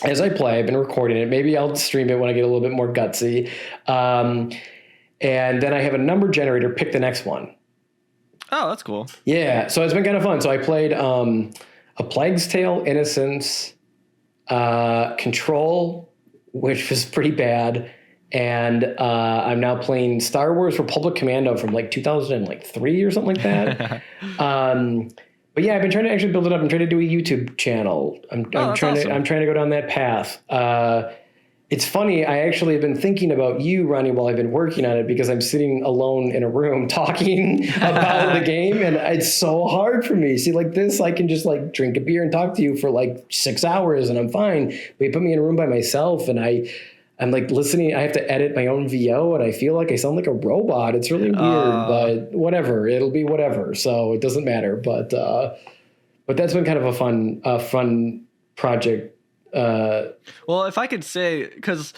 as I play. I've been recording it. Maybe I'll stream it when I get a little bit more gutsy. And then I have a number generator. Pick the next one. Oh, that's cool. Yeah. So it's been kind of fun. So I played A Plague's Tale: Innocence, Control, which was pretty bad. And I'm now playing Star Wars Republic Commando from like 2003 or something like that. But yeah, I've been trying to actually build it up. I'm trying to do a YouTube channel. I'm trying to go down that path. It's funny. I actually have been thinking about you, Ronnie, while I've been working on it, because I'm sitting alone in a room talking about the game, and it's so hard for me. See, like this, I can just like drink a beer and talk to you for like 6 hours, and I'm fine. But you put me in a room by myself, and I'm like listening. I have to edit my own VO, and I feel like I sound like a robot. It's really weird, but whatever. It'll be whatever. So it doesn't matter. But that's been kind of a fun project. Well, if I could say, because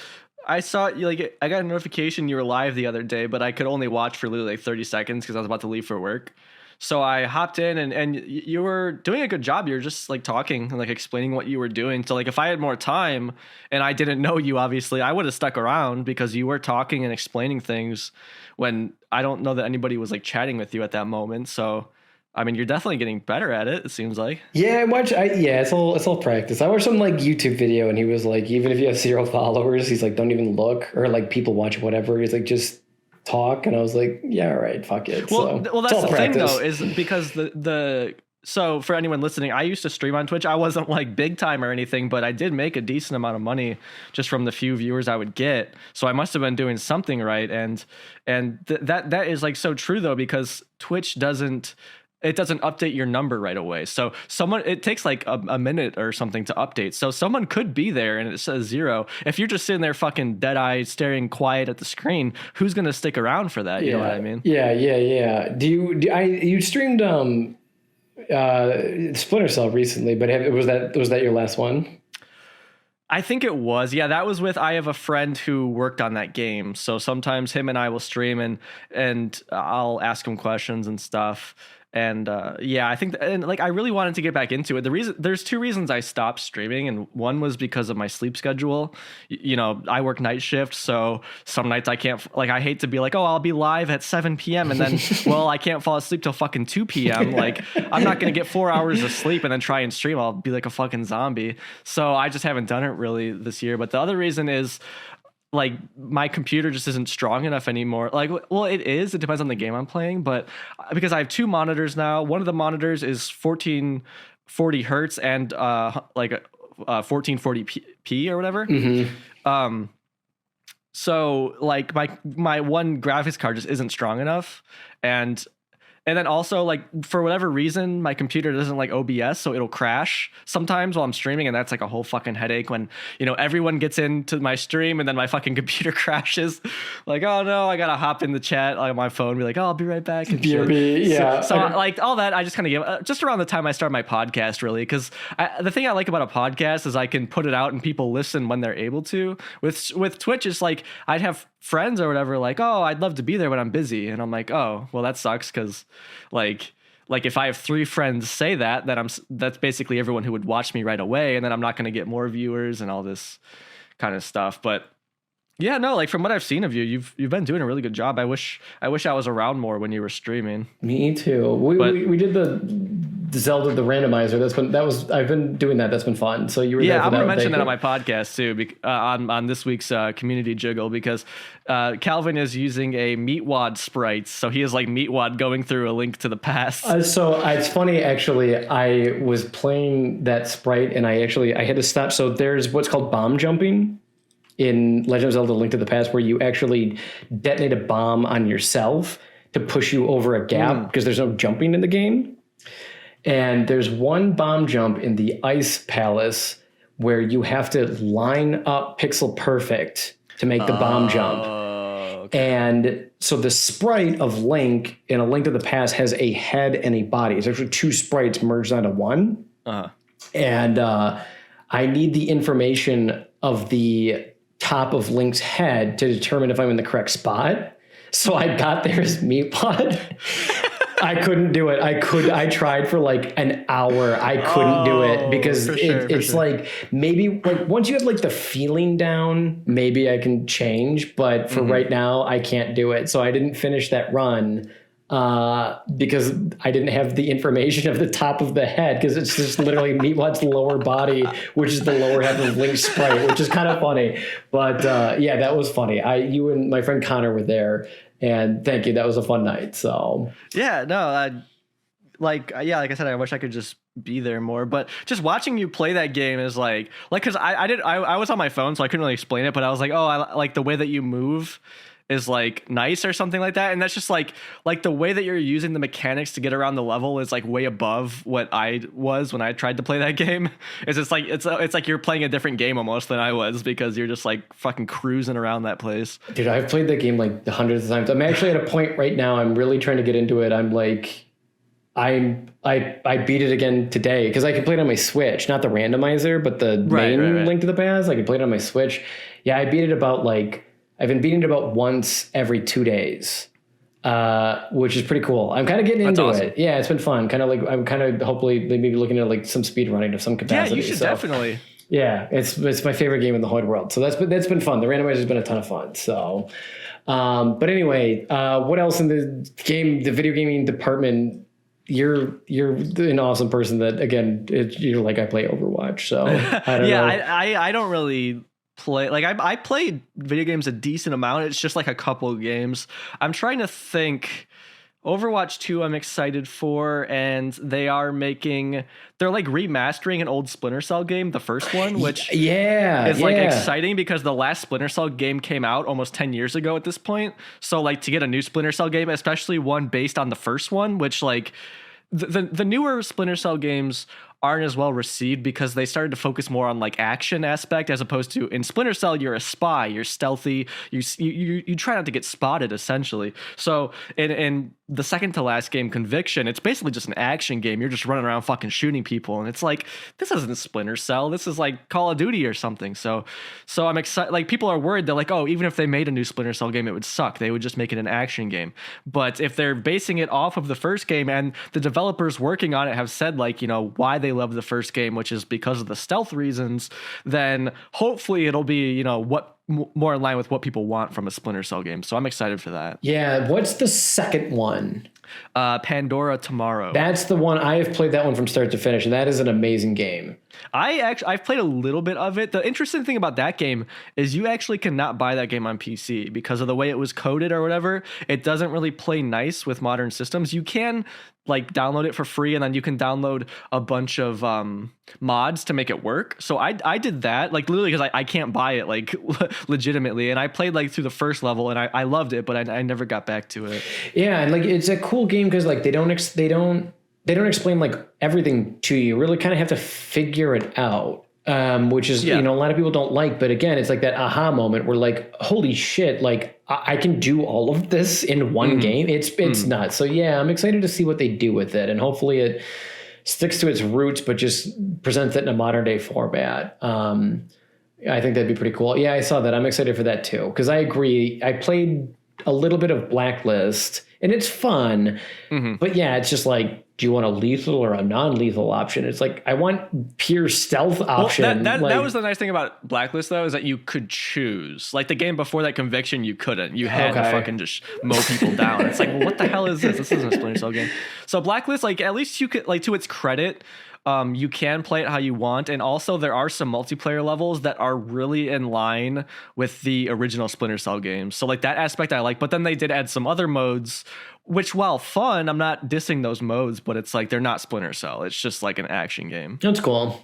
I saw you, like, I got a notification you were live the other day, but I could only watch for literally like 30 seconds because I was about to leave for work. So I hopped in, and you were doing a good job. You were just like talking and like explaining what you were doing. So like if I had more time and I didn't know you, obviously I would have stuck around because you were talking and explaining things when I don't know that anybody was like chatting with you at that moment. So I mean, you're definitely getting better at it, it seems like. Yeah, it's all practice. I watched some like YouTube video, and he was like, even if you have 0 followers, he's like, don't even look, or like people watch whatever. He's like, just talk. And I was like, yeah, all right, fuck it. Well, that's the thing though, is because the So for anyone listening, I used to stream on Twitch. I wasn't like big time or anything, but I did make a decent amount of money just from the few viewers I would get. So I must have been doing something right. And that is like so true though, because Twitch doesn't update your number right away. So it takes like a minute or something to update. So someone could be there and it says 0. If you're just sitting there fucking dead eyed staring quiet at the screen, who's going to stick around for that? You know what I mean? Yeah. You streamed Splinter Cell recently, but was that your last one? I think it was. Yeah, that was with, I have a friend who worked on that game. So sometimes him and I will stream and I'll ask him questions and stuff. And I think I really wanted to get back into it. There's 2 reasons I stopped streaming, and one was because of my sleep schedule. You know, I work night shift, so some nights I can't, like, I hate to be like, oh, I'll be live at 7 p.m. and then, well, I can't fall asleep till fucking 2 p.m. Like, I'm not gonna get 4 hours of sleep and then try and stream. I'll be like a fucking zombie. So I just haven't done it really this year. But the other reason is, like, my computer just isn't strong enough anymore. Like, well, it is. It depends on the game I'm playing, but because I have 2 monitors now, one of the monitors is 1440 hertz and 1440p or whatever. Mm-hmm. So like my one graphics card just isn't strong enough, and then also, like, for whatever reason, my computer doesn't like OBS, so it'll crash sometimes while I'm streaming, and that's like a whole fucking headache when, you know, everyone gets into my stream and then my fucking computer crashes. Like, oh no, I gotta hop in the chat on my phone, be like, oh, I'll be right back. And yeah. So like all that, I just kind of give just around the time I started my podcast, really, because the thing I like about a podcast is I can put it out and people listen when they're able to. With Twitch, it's like I'd have friends or whatever like, oh, I'd love to be there but I'm busy, and I'm like, oh, well, that sucks, because like if I have 3 friends say that, then that's basically everyone who would watch me right away, and then I'm not going to get more viewers and all this kind of stuff. But yeah, no, like, from what I've seen of you, you've been doing a really good job. I wish I was around more when you were streaming. Me too. We did the Zelda the randomizer. I've been doing that. That's been fun. So you were there for I'm gonna mention that on my podcast too, on this week's community jiggle, because Calvin is using a Meatwad sprite, so he is like Meatwad going through A Link to the Past. So it's funny, actually. I was playing that sprite and I had to stop. So there's what's called bomb jumping in Legend of Zelda: Link to the Past, where you actually detonate a bomb on yourself to push you over a gap, because there's no jumping in the game. And there's one bomb jump in the Ice Palace where you have to line up pixel perfect to make the bomb jump. Okay. And so the sprite of Link in A Link to the Past has a head and a body. It's actually 2 sprites merged onto one. Uh-huh. And I need the information of the top of Link's head to determine if I'm in the correct spot. So I got there as Meatpod. I couldn't do it. I tried for like an hour. I couldn't do it because it's like, maybe like once you have like the feeling down, maybe I can change. But for right now, I can't do it. So I didn't finish that run because I didn't have the information of the top of the head, because it's just literally Meatwad's lower body, which is the lower half of Link's sprite, which is kind of funny. But yeah, that was funny. You and my friend Connor were there. And thank you. That was a fun night. So yeah, no, like I said, I wish I could just be there more. But just watching you play that game is like because I was on my phone, so I couldn't really explain it. But I was like, oh, I like the way that you move is like nice or something like that. And that's just like the way that you're using the mechanics to get around the level is like way above what I was when I tried to play that game. It's just like it's like you're playing a different game almost than I was, because you're just like fucking cruising around that place. Dude, I've played that game like hundreds of times. I'm actually at a point right now, I'm really trying to get into it. I'm like, I beat it again today because I can play it on my Switch, not the randomizer, but the main Link to the Past. I can play it on my Switch. Yeah, I beat it about I've been beating it about once every 2 days, which is pretty cool. I'm kind of getting into it. Yeah, it's been fun. Kind of like I'm kind of hopefully maybe looking at like some speed running of some capacity. Yeah, you should definitely. Yeah, it's my favorite game in the whole world. So that's been fun. The randomizer's been a ton of fun. So, but anyway, what else in the video gaming department? You're an awesome person. That again, you're like, I play Overwatch. So I don't know. I don't really play, like, I played video games a decent amount. It's just like a couple of games. I'm trying to think Overwatch 2 I'm excited for, and they're like remastering an old Splinter Cell game, the first one, which is like exciting because the last Splinter Cell game came out almost 10 years ago at this point. So like to get a new Splinter Cell game, especially one based on the first one, which like the newer Splinter Cell games aren't as well received because they started to focus more on like action aspect, as opposed to in Splinter Cell you're a spy, you're stealthy, you try not to get spotted essentially. So in the second to last game, Conviction, it's basically just an action game. You're just running around fucking shooting people, and it's like, this isn't Splinter Cell, this is like Call of Duty or something. So I'm excited. Like, people are worried, they're like, oh, even if they made a new Splinter Cell game, it would suck, they would just make it an action game. But if they're basing it off of the first game, and the developers working on it have said, like, you know, why they love the first game, which is because of the stealth reasons, then hopefully it'll be, you know, what more in line with what people want from a Splinter Cell game. So I'm excited for that. Yeah. What's the second one? Pandora Tomorrow. That's the one. I have played that one from start to finish, and that is an amazing game. I've played a little bit of it. The interesting thing about that game is you actually cannot buy that game on PC because of the way it was coded or whatever. It doesn't really play nice with modern systems. You can like download it for free, and then you can download a bunch of mods to make it work. So I did that, like, literally, because I can't buy it like legitimately, and I played like through the first level, and I loved it, but I never got back to it. Yeah, and like it's a cool game because like they don't explain like everything to you. You really kind of have to figure it out. Which is, you know, a lot of people don't like, but again, it's like that aha moment where like, holy shit, like I can do all of this in one game. It's nuts. So yeah, I'm excited to see what they do with it, and hopefully it sticks to its roots, but just presents it in a modern day format. I think that'd be pretty cool. Yeah, I saw that. I'm excited for that too, because I agree. I played a little bit of Blacklist, and it's fun, but yeah, it's just like, do you want a lethal or a non-lethal option? It's like, I want pure stealth option. That was the nice thing about Blacklist, though, is that you could choose. Like the game before that, Conviction, you couldn't. You had to fucking just mow people down. It's like, well, what the hell is this? This isn't a Splinter Cell game. So Blacklist, like, at least you could, like, to its credit, you can play it how you want, and also there are some multiplayer levels that are really in line with the original Splinter Cell games. So like that aspect I like, but then they did add some other modes, which, while fun, I'm not dissing those modes, but it's like they're not Splinter Cell. It's just like an action game. That's cool.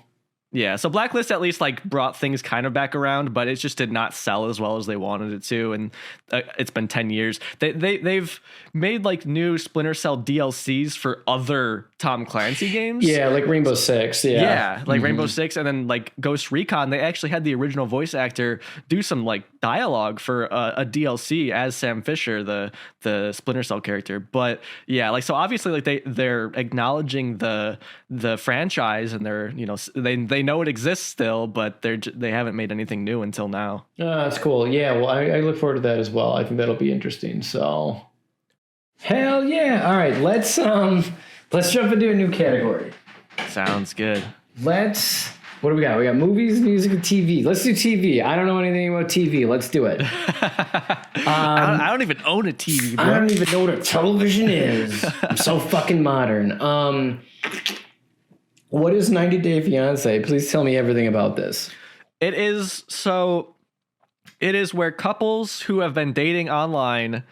Yeah, so Blacklist at least like brought things kind of back around, but it just did not sell as well as they wanted it to, and it's been 10 years. They've made like new Splinter Cell DLCs for other Tom Clancy games. Yeah, like Rainbow Six. Yeah, like Rainbow Six, and then like Ghost Recon. They actually had the original voice actor do some like dialogue for a DLC as Sam Fisher, the Splinter Cell character. But yeah, like, so obviously like they're acknowledging the franchise, and they're, you know, they know it exists still, but they haven't made anything new until now. That's cool. Yeah, well, I look forward to that as well. I think that'll be interesting. So, hell yeah! All right, let's jump into a new category. Sounds good. What do we got? We got movies, music, and TV. Let's do TV. I don't know anything about TV. Let's do it. I don't even own a TV, bro. I don't even know what a television is. I'm so fucking modern. What is 90 Day Fiancé? Please tell me everything about this. It is where couples who have been dating online,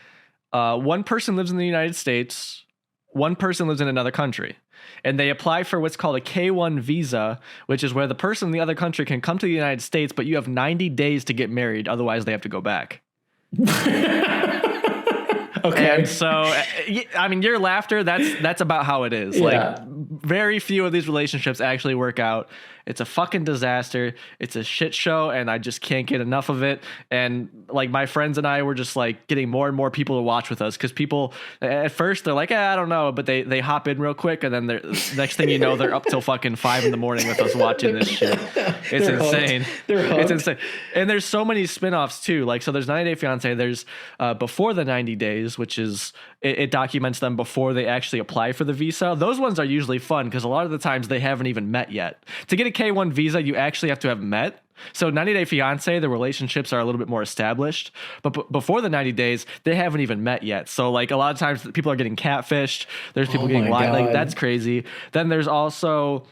one person lives in the United States, one person lives in another country, and they apply for what's called a K-1 visa, which is where the person in the other country can come to the United States, but you have 90 days to get married. Otherwise, they have to go back. Okay. And so, I mean, your laughter, that's about how it is. Yeah. Like, very few of these relationships actually work out. It's a fucking disaster. It's a shit show, and I just can't get enough of it. And like, my friends and I were just like getting more and more people to watch with us, because people at first they're like, I don't know, but they hop in real quick, and then next thing you know, they're up till fucking 5 a.m. with us watching this shit. It's insane. It's insane. And there's so many spinoffs too. Like, so there's 90 Day Fiancé. There's Before the 90 Days, which is it documents them before they actually apply for the visa. Those ones are usually fun because a lot of the times they haven't even met yet. To get a K-1 visa, you actually have to have met. So 90 Day Fiancé, the relationships are a little bit more established, but before the 90 days, they haven't even met yet. So like, a lot of times people are getting catfished. There's people getting lied. Like, that's crazy. Then there's also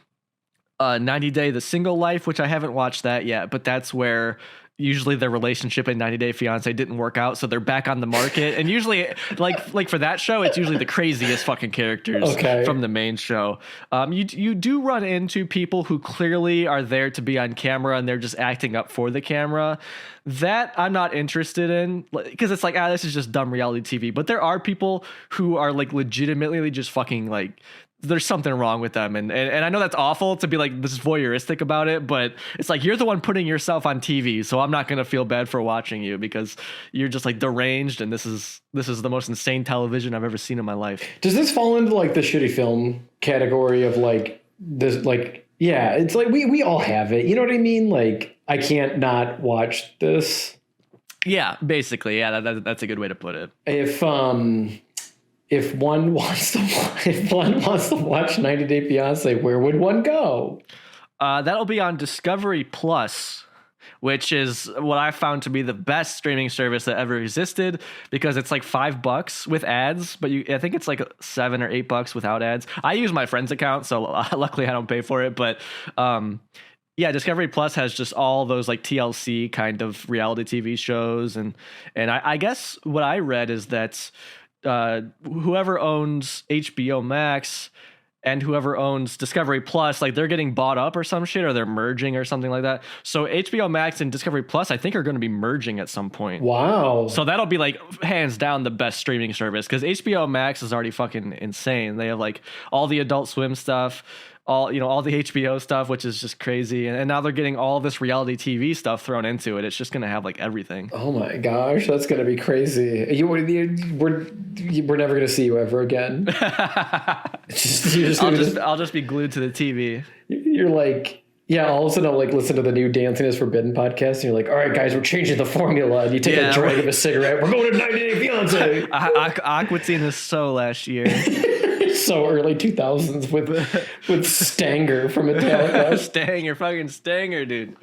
90 Day The Single Life, which I haven't watched that yet, but that's where usually their relationship in 90 Day Fiance didn't work out, so they're back on the market. And usually, like for that show, it's usually the craziest fucking characters from the main show. You do run into people who clearly are there to be on camera and they're just acting up for the camera. That I'm not interested in, because it's like, this is just dumb reality TV. But there are people who are like legitimately just fucking like, there's something wrong with them. And I know that's awful to be like this is voyeuristic about it, but it's like you're the one putting yourself on TV. So I'm not going to feel bad for watching you because you're just like deranged. And this is the most insane television I've ever seen in my life. Does this fall into like the shitty film category of like this? Like, yeah, it's like we all have it. You know what I mean? Like, I can't not watch this. Yeah, basically. Yeah, that's a good way to put it. If one wants to watch 90 Day Fiance, where would one go? That'll be on Discovery Plus, which is what I found to be the best streaming service that ever existed, because it's like $5 with ads, but I think it's like $7 or $8 without ads. I use my friend's account, so luckily I don't pay for it. But yeah, Discovery Plus has just all those like TLC kind of reality TV shows, and I guess what I read is that whoever owns HBO Max and whoever owns Discovery Plus, like they're getting bought up or some shit, or they're merging or something like that. So HBO Max and Discovery Plus, I think, are going to be merging at some point. Wow. So that'll be like hands down the best streaming service, because HBO Max is already fucking insane. They have like all the Adult Swim stuff, all the HBO stuff, which is just crazy. And now they're getting all this reality TV stuff thrown into it. It's just going to have like everything. Oh my gosh, that's going to be crazy. We're never going to see you ever again. I'll just be glued to the TV. You're like, yeah, all of a sudden I'll like listen to the new Dancing is Forbidden podcast, and you're like, all right, guys, we're changing the formula. And you take a drag of a cigarette. We're going to 90 Day Fiance. Aquatine is so last year. So early 2000s with Stanger from Metallica. Fucking Stanger, dude.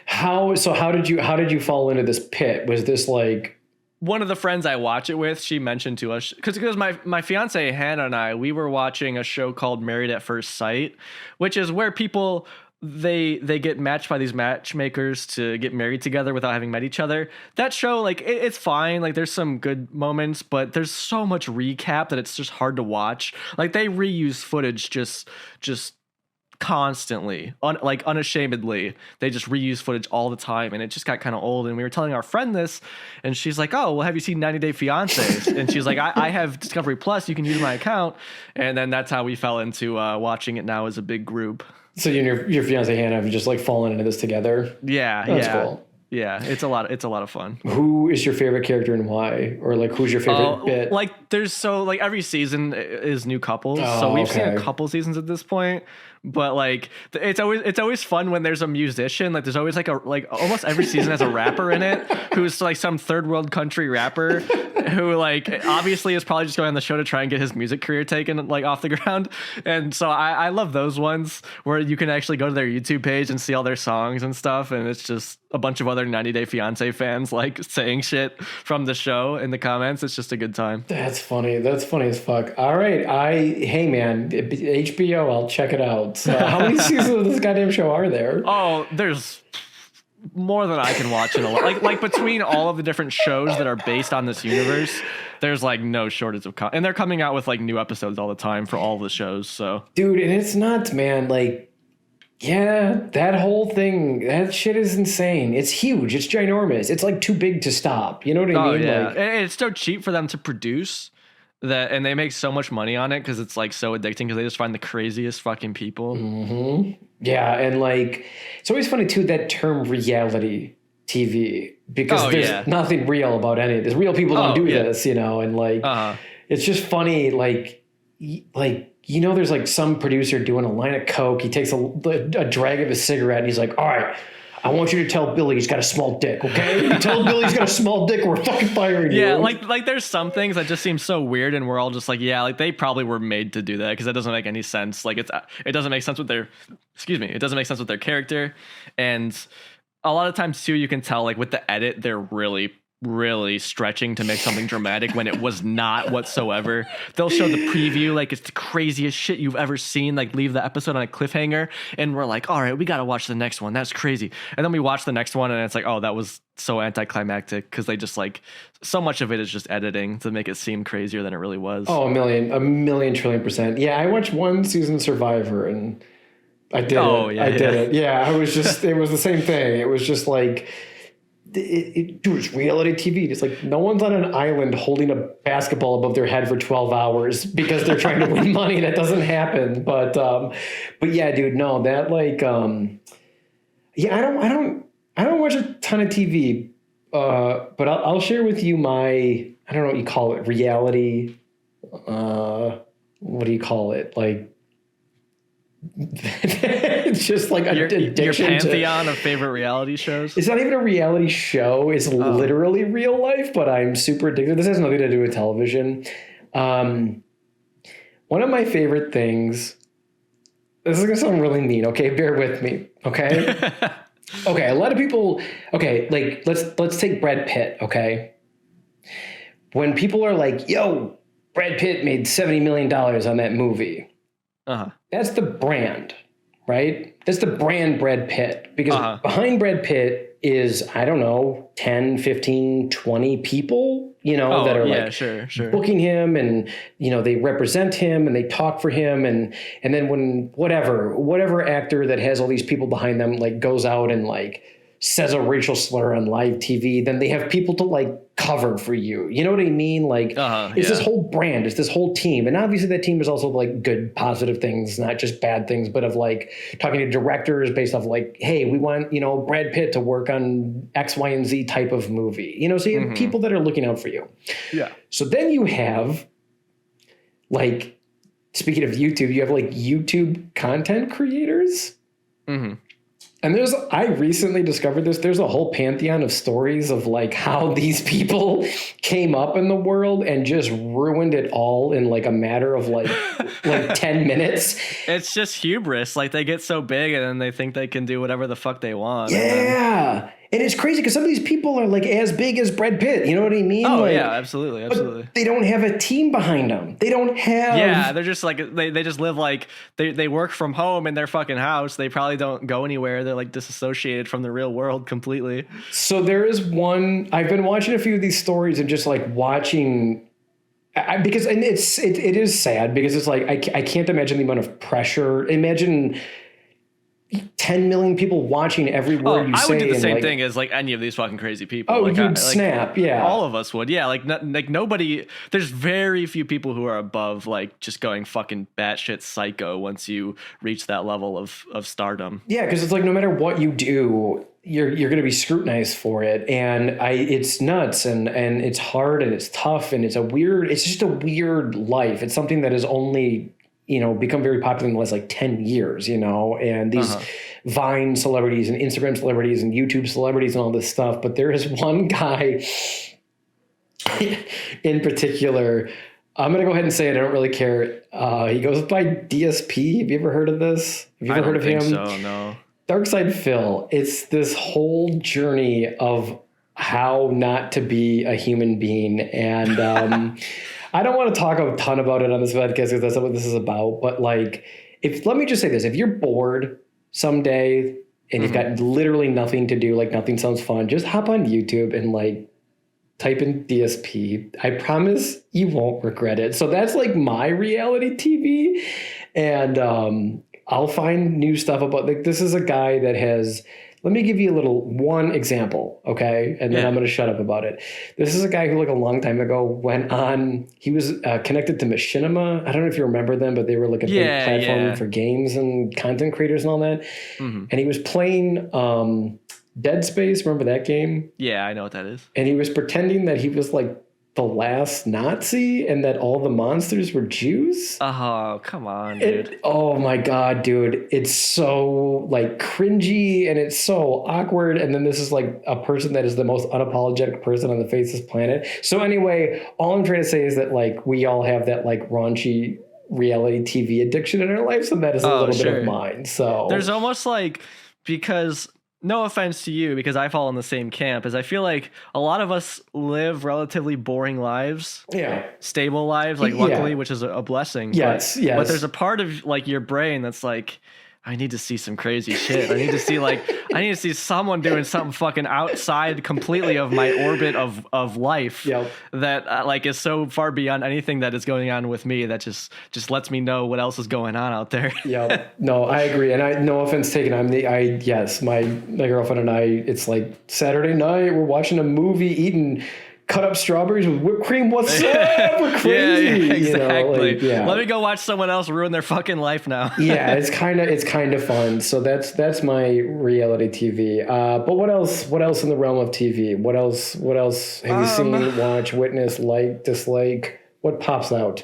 How did you fall into this pit? Was this like, one of the friends I watch it with, she mentioned to us, because my fiance Hannah and I, we were watching a show called Married at First Sight, which is where people they get matched by these matchmakers to get married together without having met each other. That show, like, it's fine. Like, there's some good moments, but there's so much recap that it's just hard to watch. Like, they reuse footage just constantly, unashamedly. They just reuse footage all the time, and it just got kind of old. And we were telling our friend this, and she's like, oh, well, have you seen 90 Day Fiancé? And she's like, I have Discovery Plus, you can use my account. And then that's how we fell into watching it now as a big group. So you and your fiance Hannah have just like fallen into this together? Yeah. That's cool. Yeah, it's a lot of fun. Who is your favorite character and why? Or like, who's your favorite bit? Like, every season is new couples. So we've seen a couple seasons at this point. But like, it's always fun when there's a musician. Like, there's always like almost every season has a rapper in it who's like some third world country rapper who like obviously is probably just going on the show to try and get his music career taken like off the ground. And so I love those ones where you can actually go to their YouTube page and see all their songs and stuff, and it's just a bunch of other 90 Day Fiance fans like saying shit from the show in the comments. It's just a good time. That's funny as fuck. All right, hey man, HBO, I'll check it out. So how many seasons of this goddamn show are there? Oh, there's more than I can watch in a lot. Like between all of the different shows that are based on this universe, there's like no shortage of and they're coming out with like new episodes all the time for all the shows. So, dude, and it's nuts, man. Like, yeah, that whole thing, that shit is insane. It's huge. It's ginormous. It's like too big to stop. You know what I mean? Yeah. Like, and it's so cheap for them to produce. And they make so much money on it because it's like so addicting, because they just find the craziest fucking people. Mm-hmm. Yeah, and like it's always funny too, that term reality TV, because there's nothing real about any of this. Real people don't do this, you know, and like it's just funny, like you know, there's like some producer doing a line of coke. He takes a drag of his cigarette and he's like, all right, I want you to tell Billy he's got a small dick, okay? You tell Billy he's got a small dick, we're fucking firing you. Yeah, like there's some things that just seem so weird, and we're all just like, yeah, like they probably were made to do that, because that doesn't make any sense. Like it doesn't make sense with their, it doesn't make sense with their character, and a lot of times too, you can tell like with the edit, they're really really stretching to make something dramatic when it was not whatsoever. They'll show the preview like it's the craziest shit you've ever seen, like leave the episode on a cliffhanger, and we're like, all right, we got to watch the next one. That's crazy. And then we watch the next one and it's like, oh, that was so anticlimactic, because they just like, so much of it is just editing to make it seem crazier than it really was. Oh, a million trillion percent. Yeah, I watched one season of Survivor and I did it. Yeah, I was just, it was the same thing. It was just like, dude, it's reality TV. It's like no one's on an island holding a basketball above their head for 12 hours because they're trying to win money. That doesn't happen. But yeah, dude, no, that like, yeah, I don't watch a ton of TV, but I'll share with you my, I don't know what you call it, reality. What do you call it? Like, it's just like your pantheon of favorite reality shows. It's not even a reality show. It's literally real life, but I'm super addicted. This has nothing to do with television. One of my favorite things, this is going to sound really mean. Okay. Bear with me. Okay. Okay. A lot of people, okay. Like let's take Brad Pitt. Okay. When people are like, yo, Brad Pitt made $70 million on that movie. That's the brand, right? That's the brand Brad Pitt. Because behind Brad Pitt is, I don't know, 10, 15, 20 people, you know, that are like booking him, and, you know, they represent him and they talk for him. And then when whatever actor that has all these people behind them, like goes out and like says a racial slur on live TV, then they have people to like cover for you. You know what I mean? Like it's this whole brand, it's this whole team. And obviously that team is also like good, positive things, not just bad things, but of like talking to directors based off like, hey, we want, you know, Brad Pitt to work on X, Y, and Z type of movie. You know, so you have people that are looking out for you. Yeah. So then you have like, speaking of YouTube, you have like YouTube content creators. And I recently discovered this. There's a whole pantheon of stories of like how these people came up in the world and just ruined it all in like a matter of like 10 minutes. It's just hubris. Like they get so big and then they think they can do whatever the fuck they want. Yeah. And it's crazy because some of these people are like as big as Brad Pitt. You know what I mean? Oh, like, yeah, absolutely. Absolutely. They don't have a team behind them. They don't have. Yeah, they're just like, they just live like, they work from home in their fucking house. They probably don't go anywhere. They're like disassociated from the real world completely. So there is one, I've been watching a few of these stories and just like watching. Because and it is sad because it's like, I can't imagine the amount of pressure. Imagine 10 million people watching every word you say. I would do the same thing as like any of these fucking crazy people. Oh, like, you'd snap. Yeah. All of us would. Yeah. Like nobody, there's very few people who are above like just going fucking batshit psycho once you reach that level of stardom. Yeah. Cause it's like, no matter what you do, you're going to be scrutinized for it. And it's nuts and it's hard and it's tough and it's just a weird life. It's something that is only, you know, become very popular in the last like 10 years, you know, and these Vine celebrities and Instagram celebrities and YouTube celebrities and all this stuff. But there is one guy in particular, I'm going to go ahead and say it. I don't really care. He goes by DSP. Have you ever heard of this? Have you ever heard of him? So, no. Dark Side Phil. It's this whole journey of how not to be a human being. And, I don't want to talk a ton about it on this podcast because that's not what this is about. But like, let me just say this: if you're bored someday and you've got literally nothing to do, like nothing sounds fun, just hop on YouTube and like type in DSP. I promise you won't regret it. So that's like my reality TV, and I'll find new stuff about like this is a guy that has. Let me give you one example, okay? And then I'm going to shut up about it. This is a guy who, like a long time ago, went on. He was connected to Machinima. I don't know if you remember them, but they were like a big platform for games and content creators and all that. And he was playing Dead Space. Remember that game? Yeah, I know what that is. And he was pretending that he was like the last Nazi and that all the monsters were Jews. Oh, come on, dude. Oh my God, dude. It's so like cringy and it's so awkward. And then this is like a person that is the most unapologetic person on the face of this planet. So anyway, all I'm trying to say is that like we all have that like raunchy reality TV addiction in our lives, and that is a little bit of mine. So there's almost like, because no offense to you, because I fall in the same camp, is I feel like a lot of us live relatively boring lives. Yeah. Stable lives, like luckily, which is a blessing. Yes, yes. But there's a part of like your brain that's like, I need to see some crazy shit. I need to see someone doing something fucking outside completely of my orbit of life. Yep. That like is so far beyond anything that is going on with me that just lets me know what else is going on out there. Yeah. No, I agree. And no offense taken. My girlfriend and I, it's like Saturday night, we're watching a movie, eating cut up strawberries with whipped cream. What's up? We're crazy. Yeah, exactly. You know, Let me go watch someone else ruin their fucking life now. Yeah, it's kind of fun. So that's my reality TV. But what else in the realm of TV? What else have you seen, watch, witness, like, dislike? What pops out?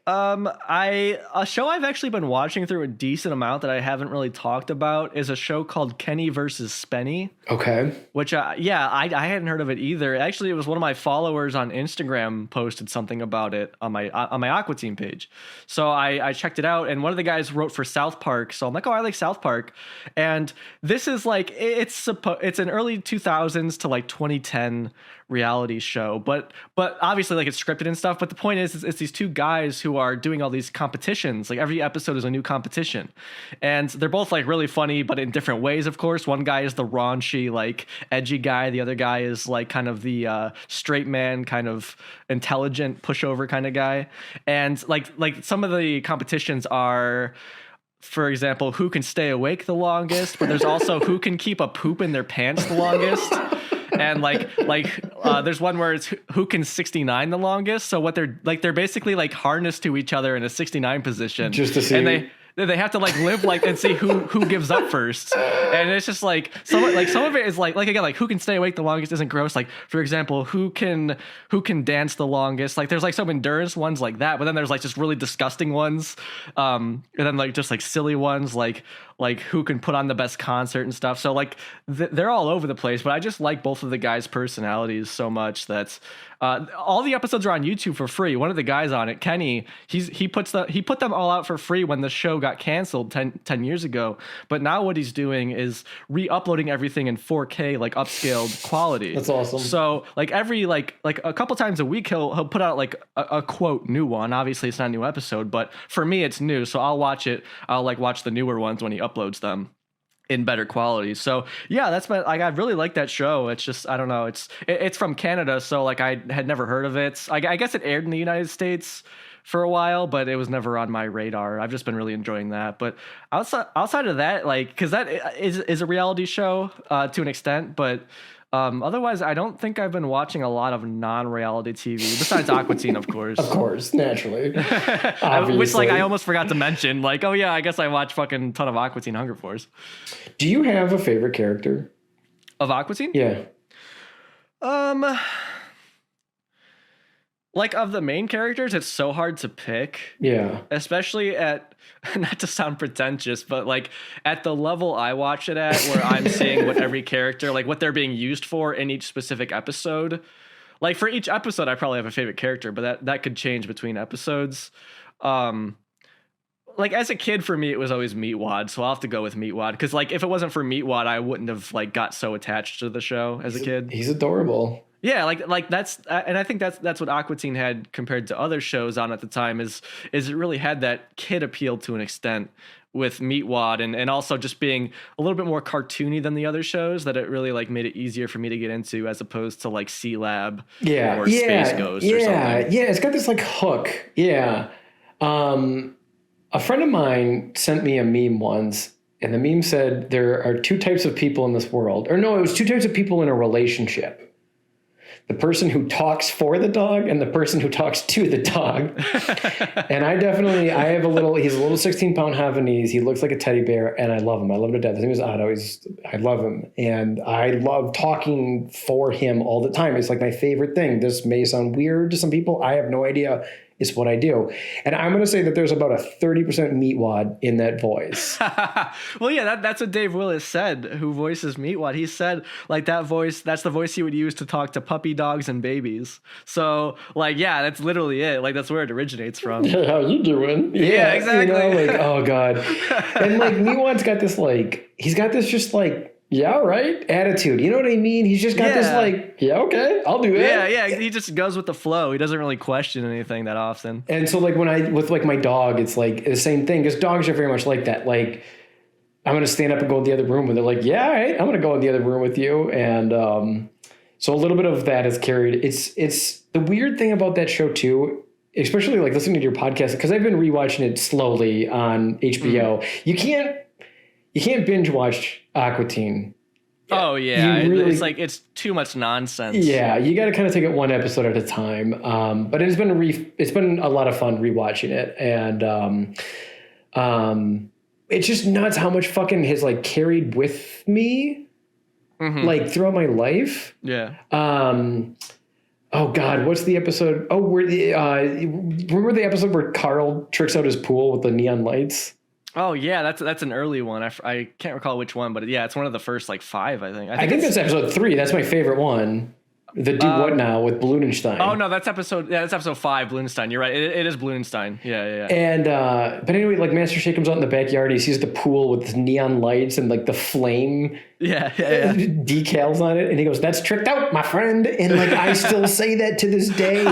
A show I've actually been watching through a decent amount that I haven't really talked about is a show called Kenny versus Spenny. Okay. Which, I hadn't heard of it either. Actually, it was one of my followers on Instagram posted something about it on my Aqua Team page. So I checked it out, and one of the guys wrote for South Park. So I'm like, oh, I like South Park. And this is like, it's an early 2000s to like 2010 reality show, but obviously like it's scripted and stuff. But the point is it's these two guys who are doing all these competitions. Like every episode is a new competition, and they're both like really funny, but in different ways. Of course, one guy is the raunchy, like edgy guy. The other guy is like kind of the straight man, kind of intelligent pushover kind of guy. And like some of the competitions are, for example, who can stay awake the longest, but there's also who can keep a poop in their pants the longest. And there's one where it's who can 69 the longest. So what they're basically like harnessed to each other in a 69 position, just to see. And they have to like live like and see who gives up first. And it's just like some of it is like again, like who can stay awake the longest isn't gross. Like for example, who can dance the longest. Like there's like some endurance ones like that, but then there's like just really disgusting ones. And then like just like silly ones like who can put on the best concert and stuff. So like they're all over the place, but I just like both of the guys' personalities so much that all the episodes are on YouTube for free. One of the guys on it, Kenny, he put them all out for free when the show got canceled 10 years ago. But now what he's doing is re-uploading everything in 4K, like upscaled quality. That's awesome. So like every like a couple times a week he'll put out like a quote new one. Obviously it's not a new episode, but for me it's new. So I'll watch it. I'll like watch the newer ones when he uploads them in better quality. So yeah, I really like that show. It's just, I don't know. It's from Canada. So like I had never heard of it. I guess it aired in the United States for a while, but it was never on my radar. I've just been really enjoying that. But outside of that, like, cause that is a reality show to an extent, but otherwise, I don't think I've been watching a lot of non-reality TV besides Aqua Teen, of course. Of course, naturally. Which, like, I almost forgot to mention. Like, oh yeah, I guess I watch fucking ton of Aqua Teen Hunger Force. Do you have a favorite character of Aqua Teen? Yeah. Like of the main characters, it's so hard to pick. Yeah. Especially at, not to sound pretentious, but like at the level I watch it at, where I'm seeing what every character, like what they're being used for in each specific episode. Like for each episode, I probably have a favorite character, but that could change between episodes. Like as a kid, for me, it was always Meatwad, so I'll have to go with Meatwad because like if it wasn't for Meatwad, I wouldn't have like got so attached to the show as a kid. He's adorable. Yeah, like that's, and I think that's what Aqua Teen had compared to other shows on at the time is it really had that kid appeal to an extent with Meatwad and also just being a little bit more cartoony than the other shows that it really like made it easier for me to get into as opposed to like C-Lab or Space Ghost or something. Yeah, it's got this like hook. Yeah. A friend of mine sent me a meme once, and the meme said there are two types of people in this world. Or no, it was two types of people in a relationship. The person who talks for the dog and the person who talks to the dog. And he's a little 16-pound Havanese. He looks like a teddy bear, and I love him. I love him to death. His name is Otto. I love him. And I love talking for him all the time. It's like my favorite thing. This may sound weird to some people. I have no idea. It's what I do. And I'm going to say that there's about a 30% Meatwad in that voice. Well, yeah, that's what Dave Willis said, who voices Meatwad. He said, like, that voice, that's the voice he would use to talk to puppy dogs and babies. So, like, yeah, that's literally it. Like, that's where it originates from. How you doing? Yeah, exactly. You know, like, oh, God. And, like, Meatwad's got this, like, he's got this just, like, Yeah, right. Attitude. You know what I mean? He's just got this like, yeah, okay, I'll do it. Yeah. He just goes with the flow. He doesn't really question anything that often. And so like with like my dog, it's like the same thing because dogs are very much like that. Like I'm going to stand up and go in the other room and they're like, yeah, all right, I'm going to go in the other room with you. And so a little bit of that is carried. It's the weird thing about that show too, especially like listening to your podcast, because I've been rewatching it slowly on HBO. You can't binge watch Aqua Teen. Oh yeah, really, it's like it's too much nonsense. Yeah, you got to kind of take it one episode at a time. But it's been a lot of fun rewatching it, and it's just nuts how much fucking has like carried with me, like throughout my life. Yeah. Oh God, what's the episode? Oh, remember the episode where Carl tricks out his pool with the neon lights? Oh yeah, that's an early one. I can't recall which one, but yeah, it's one of the first like 5. I think that's episode 3. That's my favorite one. The Do What Now with Blunenstein. Oh no, that's episode 5. Blunenstein. You're right. It is Blunenstein. Yeah. And but anyway, like Master Shake comes out in the backyard. He sees the pool with the neon lights and like the flame. Yeah. Decals on it, and he goes, "That's tricked out, my friend." And like I still say that to this day.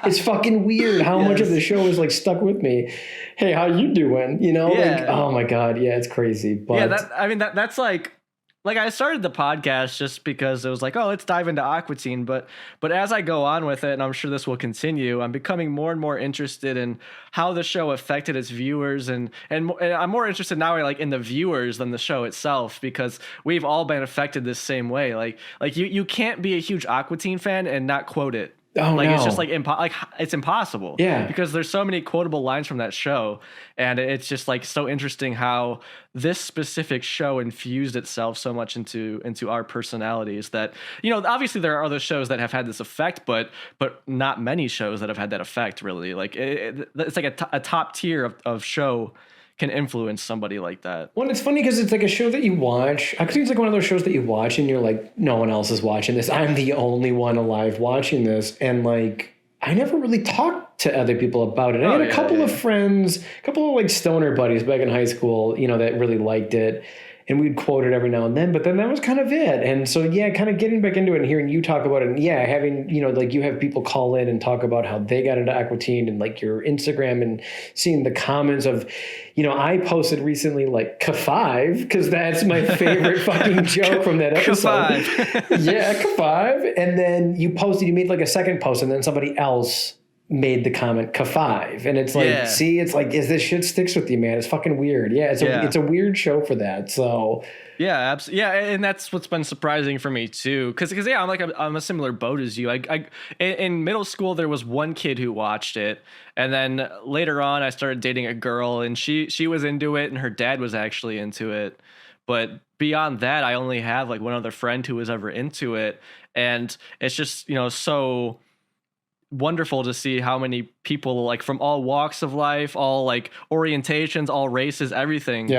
It's fucking weird how much of the show is like stuck with me. Hey, how you doing? You know, like oh my God, yeah, it's crazy. But that's like I started the podcast just because it was like, oh, let's dive into Aqua Teen. But as I go on with it, and I'm sure this will continue, I'm becoming more and more interested in how the show affected its viewers, and I'm more interested now like in the viewers than the show itself, because we've all been affected this same way. Like you can't be a huge Aqua Teen fan and not quote it. Oh, like no. It's just like it's impossible. Yeah, because there's so many quotable lines from that show, and it's just like so interesting how this specific show infused itself so much into our personalities that, you know, obviously there are other shows that have had this effect, but not many shows that have had that effect really. Like it's like a top tier of show can influence somebody like that. Well, it's funny because it's like a show that you watch. I think it's like one of those shows that you watch and you're like, no one else is watching this. I'm the only one alive watching this. And like, I never really talked to other people about it. I had a couple of friends, a couple of like stoner buddies back in high school, you know, that really liked it. And we'd quote it every now and then, but then that was kind of it. And so, yeah, kind of getting back into it and hearing you talk about it. And yeah, having, you know, like you have people call in and talk about how they got into Aqua Teen and like your Instagram and seeing the comments of, you know, I posted recently like K5 because that's my favorite fucking joke from that episode. K5. Yeah, K5. And then you made like a second post and then somebody else made the comment K5, and it's like, see, it's like, is this shit sticks with you, man? It's fucking weird. Yeah, it's a weird show for that. So yeah, absolutely. Yeah, and that's what's been surprising for me too, because yeah, I'm a similar boat as you. I in middle school there was one kid who watched it, and then later on I started dating a girl, and she was into it, and her dad was actually into it. But beyond that, I only have like one other friend who was ever into it, and it's just, you know, so wonderful to see how many people like from all walks of life, all like orientations, all races, everything,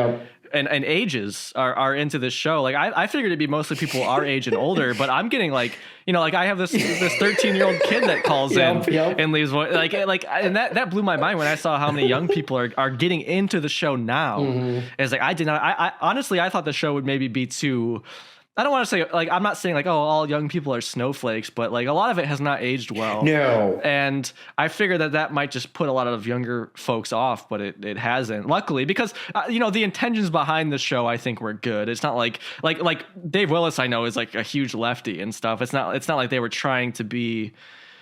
and ages are into this show. Like I figured it'd be mostly people our age and older, but I'm getting like, you know, like I have this 13-year-old kid that calls in and leaves voice, like and that blew my mind when I saw how many young people are getting into the show now. It's like I honestly thought the show would maybe be too, I don't want to say, like, I'm not saying like, oh, all young people are snowflakes, but like a lot of it has not aged well. No. And I figured that might just put a lot of younger folks off, but it hasn't, luckily, because you know, the intentions behind the show I think were good. It's not like Dave Willis, I know, is like a huge lefty and stuff. It's not like they were trying to be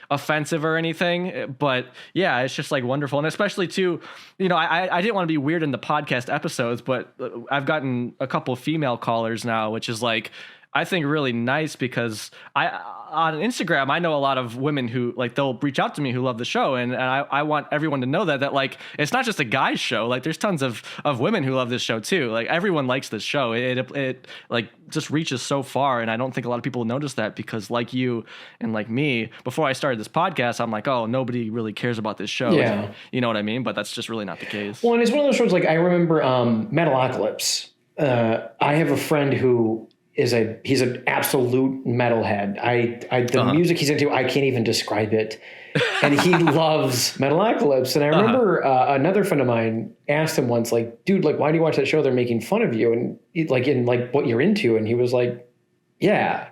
offensive or anything, but yeah, it's just like wonderful. And especially too, you know, I didn't want to be weird in the podcast episodes, but I've gotten a couple of female callers now, which is like, I think really nice, because on Instagram, I know a lot of women who like, they'll reach out to me who love the show. And I want everyone to know that like, it's not just a guy's show. Like there's tons of women who love this show too. Like everyone likes this show. It like just reaches so far. And I don't think a lot of people notice that, because like you and like me, before I started this podcast, I'm like, oh, nobody really cares about this show. Yeah. You know what I mean? But that's just really not the case. Well, and it's one of those shows, like I remember Metalocalypse. I have a friend who he's an absolute metalhead. The music he's into, I can't even describe it. And he loves Metalocalypse. And I remember another friend of mine asked him once, like, dude, like, why do you watch that show? They're making fun of you and like in like what you're into. And he was like, yeah.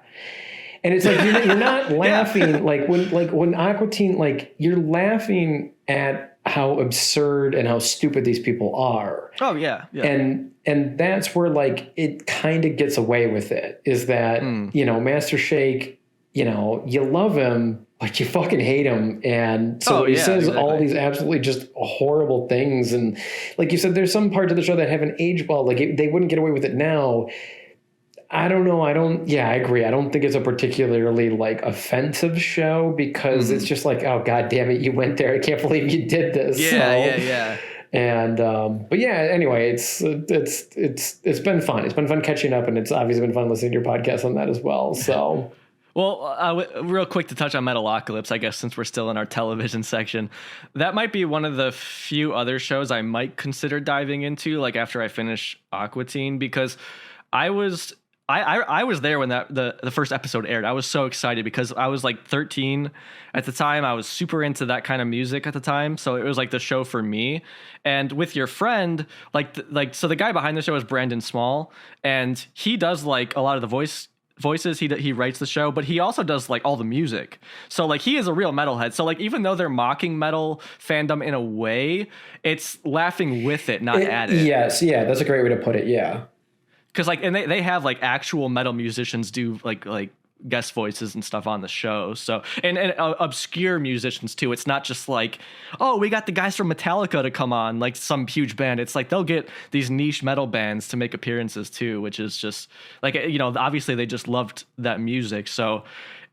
And it's like you're not laughing like when Aqua Teen, like you're laughing at how absurd and how stupid these people are. Oh yeah. And that's where like it kind of gets away with it, is that Master Shake, you love him, but you fucking hate him. And so he says all these absolutely just horrible things. And like you said, there's some parts of the show that haven't aged well. Like they wouldn't get away with it now. I don't know. I agree. I don't think it's a particularly like offensive show, because it's just like, oh God damn it, you went there. I can't believe you did this. Yeah. And but yeah, anyway, it's been fun. It's been fun catching up, and it's obviously been fun listening to your podcast on that as well. So. Well, real quick to touch on Metalocalypse, I guess, since we're still in our television section, that might be one of the few other shows I might consider diving into, like after I finish Aqua Teen, because I was there when the first episode aired. I was so excited because I was like 13 at the time. I was super into that kind of music at the time. So it was like the show for me. And with your friend, so the guy behind the show is Brandon Small, and he does like a lot of the voices. He writes the show, but he also does like all the music. So like he is a real metalhead. So like even though they're mocking metal fandom in a way, it's laughing with it, not at it. Yes. Yeah. That's a great way to put it. Yeah. Because like, and they have like actual metal musicians do like guest voices and stuff on the show. So and obscure musicians too. It's not just like, oh, we got the guys from Metallica to come on, like some huge band. It's like they'll get these niche metal bands to make appearances too, which is just like, obviously they just loved that music. So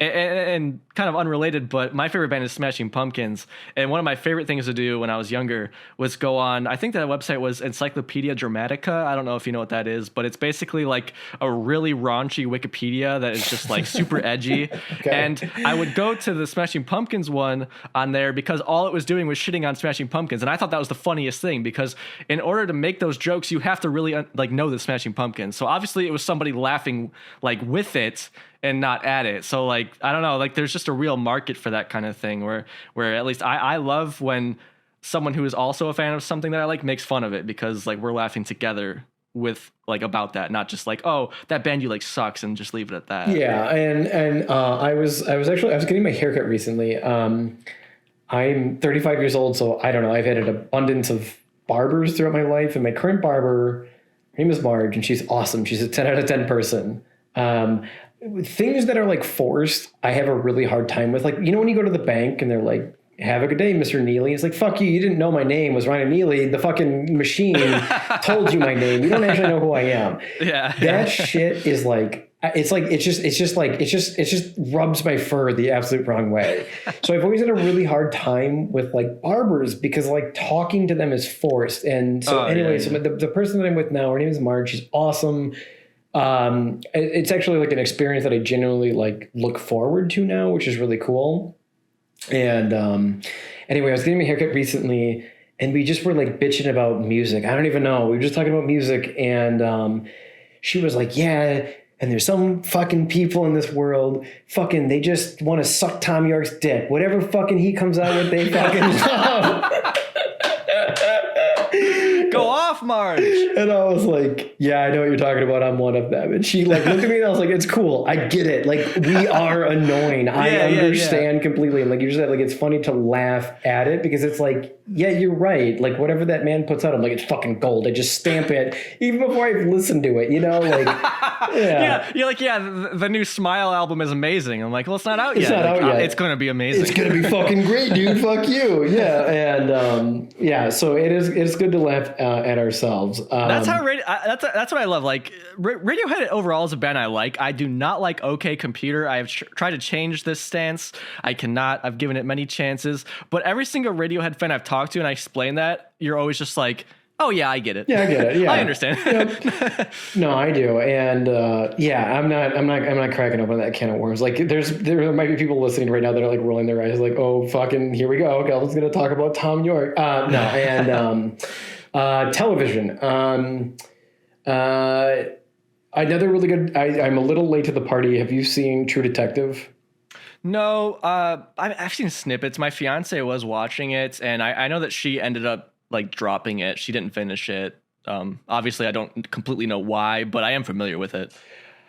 and kind of unrelated, but my favorite band is Smashing Pumpkins. And one of my favorite things to do when I was younger was go on, I think that website was Encyclopedia Dramatica. I don't know if you know what that is, but it's basically like a really raunchy Wikipedia that is just like super edgy. Okay. And I would go to the Smashing Pumpkins one on there because all it was doing was shitting on Smashing Pumpkins. And I thought that was the funniest thing, because in order to make those jokes, you have to really like know the Smashing Pumpkins. So obviously it was somebody laughing like with it and not at it. So like, I don't know, like there's just a real market for that kind of thing where at least I love when someone who is also a fan of something that I like makes fun of it, because like we're laughing together with like about that, not just like, oh, that band you like sucks and just leave it at that. Yeah. And I was getting my haircut recently. I'm 35 years old. So I don't know. I've had an abundance of barbers throughout my life, and my current barber, her name is Marge, and she's awesome. She's a 10 out of 10 person. Things that are like forced, I have a really hard time with. Like, when you go to the bank and they're like, have a good day, Mr. Neeley. It's like, fuck you. You didn't know my name was Ronnie Neeley. The fucking machine told you my name. You don't actually know who I am. Yeah. That shit is like, it just rubs my fur the absolute wrong way. So I've always had a really hard time with like barbers, because like talking to them is forced. And so So the person that I'm with now, her name is Marge. She's awesome. It's actually like an experience that I genuinely like look forward to now, which is really cool. And anyway, I was getting my haircut recently, and we just were like bitching about music. I don't even know. We were just talking about music, and she was like, yeah, and there's some fucking people in this world, fucking, they just want to suck Tom York's dick. Whatever fucking he comes out with, they fucking love. Go off, Marge. And I was like, yeah, I know what you're talking about. I'm one of them. And she like looked at me, and I was like, it's cool. I get it. Like, we are annoying. I understand completely. And like you just said, like, it's funny to laugh at it, because it's like, yeah, you're right. Like, whatever that man puts out, I'm like, it's fucking gold. I just stamp it even before I've listened to it, Like, yeah. You're like, yeah, the new Smile album is amazing. I'm like, well, it's not out yet. It's not out yet. It's going to be amazing. It's going to be fucking great, dude. Fuck you. Yeah. And so it's good to laugh at ourselves. That's how that's what I love. Like Radiohead overall is a band I like. I do not like OK Computer. I have tried to change this stance. I cannot. I've given it many chances, but every single Radiohead fan I've talked to, and I explain that, you're always just like, oh yeah, I get it. Yeah, I get it. Yeah, I understand. Yep. No, I do. And I'm not cracking open that can of worms. Like there might be people listening right now that are like rolling their eyes, like, oh fucking, here we go. Okay, let's gonna talk about Tom York. Television. Another really good. I'm a little late to the party. Have you seen True Detective? No, I've seen snippets. My fiance was watching it, and I know that she ended up like dropping it. She didn't finish it. Obviously, I don't completely know why, but I am familiar with it.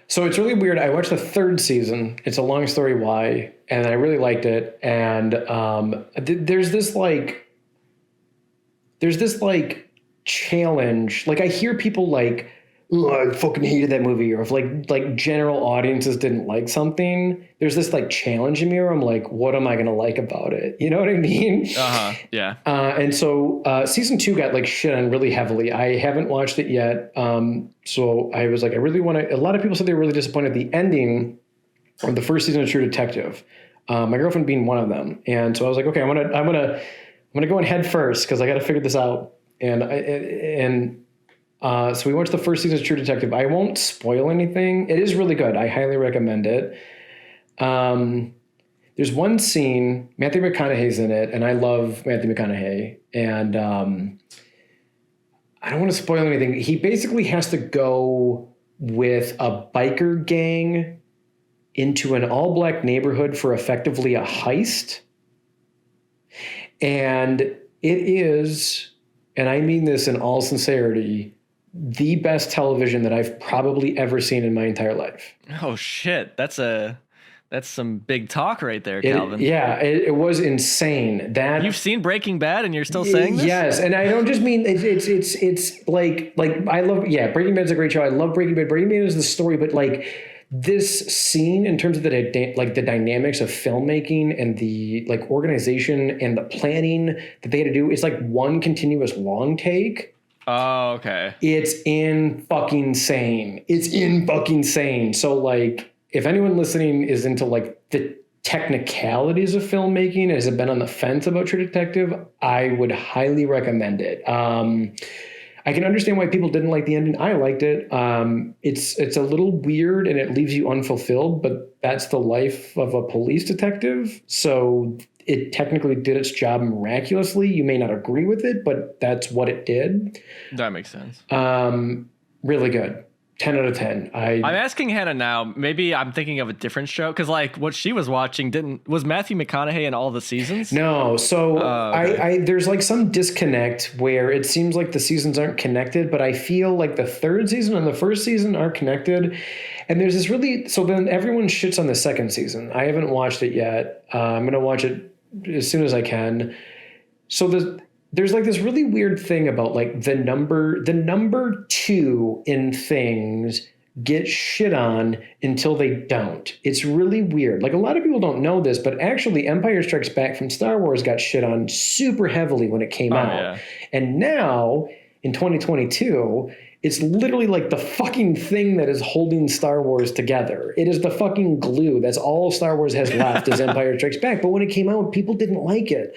So it's really weird. I watched the third season. It's a long story why, and I really liked it. And there's this challenge. Like I hear people like, "Oh, I fucking hated that movie," or if like general audiences didn't like something. There's this like challenge in me where I'm like, what am I gonna like about it? You know what I mean? Yeah. And so season 2 got like shit on really heavily. I haven't watched it yet. So I was like, I really want to. A lot of people said they were really disappointed at the ending of the first season of True Detective. My girlfriend being one of them. And so I was like, okay, I'm gonna go in head first because I got to figure this out. So we watched the first season of True Detective. I won't spoil anything. It is really good. I highly recommend it. There's one scene, Matthew McConaughey's in it, and I love Matthew McConaughey. And I don't want to spoil anything. He basically has to go with a biker gang into an all-black neighborhood for effectively a heist. And it is, and I mean this in all sincerity, the best television that I've probably ever seen in my entire life. Oh shit, that's some big talk right there, Calvin. It was insane. That you've seen Breaking Bad and you're still saying this? Yes, and I don't just mean it's like I love Breaking Bad's a great show. I love Breaking Bad. Breaking Bad is the story, but like this scene in terms of the dynamics of filmmaking and the like organization and the planning that they had to do, it's like one continuous long take. Oh, okay. It's in fucking insane. So like, if anyone listening is into like the technicalities of filmmaking, has been on the fence about True Detective, I would highly recommend it. I can understand why people didn't like the ending. I liked it. It's a little weird and it leaves you unfulfilled, but that's the life of a police detective. So it technically did its job miraculously. You may not agree with it, but that's what it did. That makes sense. Really good. 10 out of 10. I'm asking Hannah now, maybe I'm thinking of a different show, because like what she was watching was Matthew McConaughey in all the seasons? No. So okay. There's like some disconnect where it seems like the seasons aren't connected, but I feel like the third season and the first season are connected. And there's this so then everyone shits on the second season. I haven't watched it yet. I'm going to watch it as soon as I can. So there's like this really weird thing about like the number 2 in things get shit on until they don't. It's really weird. Like a lot of people don't know this, but actually Empire Strikes Back from Star Wars got shit on super heavily when it came out. Yeah. And now in 2022, it's literally like the fucking thing that is holding Star Wars together. It is the fucking glue. That's all Star Wars has left is Empire Strikes Back. But when it came out, people didn't like it.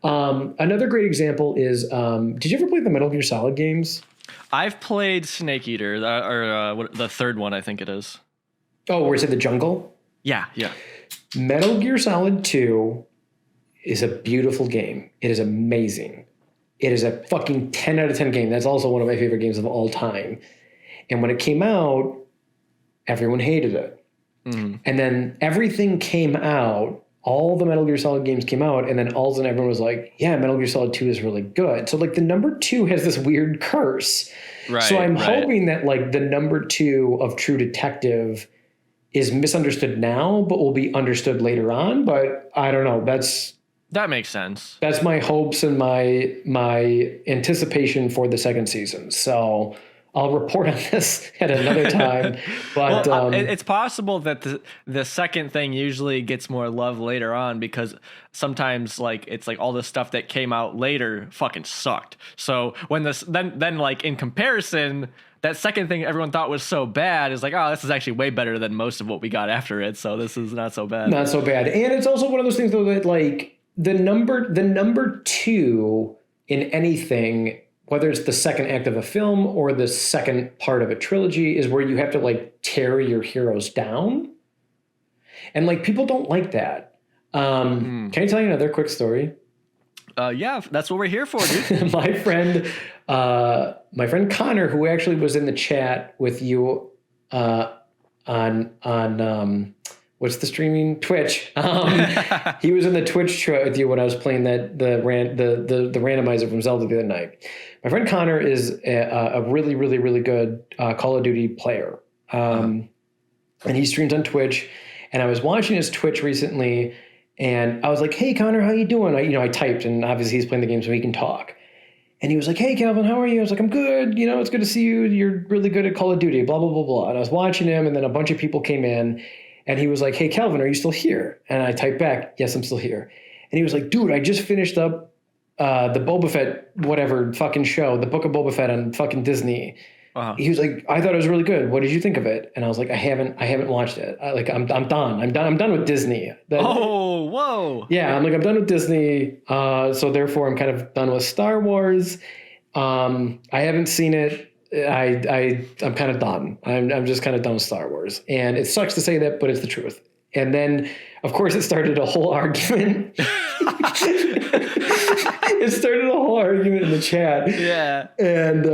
Another great example is, did you ever play the Metal Gear Solid games? I've played Snake Eater, or the third one, I think it is. Oh, where it's in the jungle? Yeah. Metal Gear Solid 2 is a beautiful game. It is amazing. It is a fucking 10 out of 10 game. That's also one of my favorite games of all time. And when it came out, everyone hated it. Mm-hmm. And then everything came out. All the Metal Gear Solid games came out. And then all of a sudden everyone was like, yeah, Metal Gear Solid 2 is really good. So like the number 2 has this weird curse. Right, so I'm hoping that like the number 2 of True Detective is misunderstood now, but will be understood later on. But I don't know. That makes sense. That's my hopes and my anticipation for the second season. So I'll report on this at another time. But it's possible that the second thing usually gets more love later on, because sometimes like it's like all the stuff that came out later fucking sucked. So when then like in comparison, that second thing everyone thought was so bad is like, oh, this is actually way better than most of what we got after it. So this is not so bad. Not so bad. And it's also one of those things though that like the number 2 in anything, whether it's the second act of a film or the second part of a trilogy, is where you have to like tear your heroes down. And like people don't like that. Can I tell you another quick story? Yeah, that's what we're here for, dude. my friend Connor, who actually was in the chat with you on what's the streaming Twitch. He was in the Twitch chat with you when I was playing the randomizer from Zelda the other night. My friend Connor is a really, really, really good Call of Duty player. And he streams on Twitch, and I was watching his Twitch recently, and I was like, "Hey Connor, how you doing?" I typed, and obviously he's playing the game so he can talk. And he was like, "Hey Calvin, how are you?" I was like, "I'm good. It's good to see you. You're really good at Call of Duty, blah, blah, blah, blah." And I was watching him, and then a bunch of people came in, and he was like, "Hey Calvin, are you still here?" And I typed back, "Yes, I'm still here." And he was like, "Dude, I just finished up the Boba Fett, whatever fucking show, the Book of Boba Fett on fucking Disney." He was like, "I thought it was really good. What did you think of it?" And I was like, I haven't watched it. I'm done. I'm done with Disney. Whoa. Yeah, I'm done with Disney. So therefore I'm kind of done with Star Wars. I haven't seen it. I'm kind of done. I'm just kind of done with Star Wars. And it sucks to say that, but it's the truth. And then, of course, it started a whole argument. It started a whole argument in the chat. Yeah. And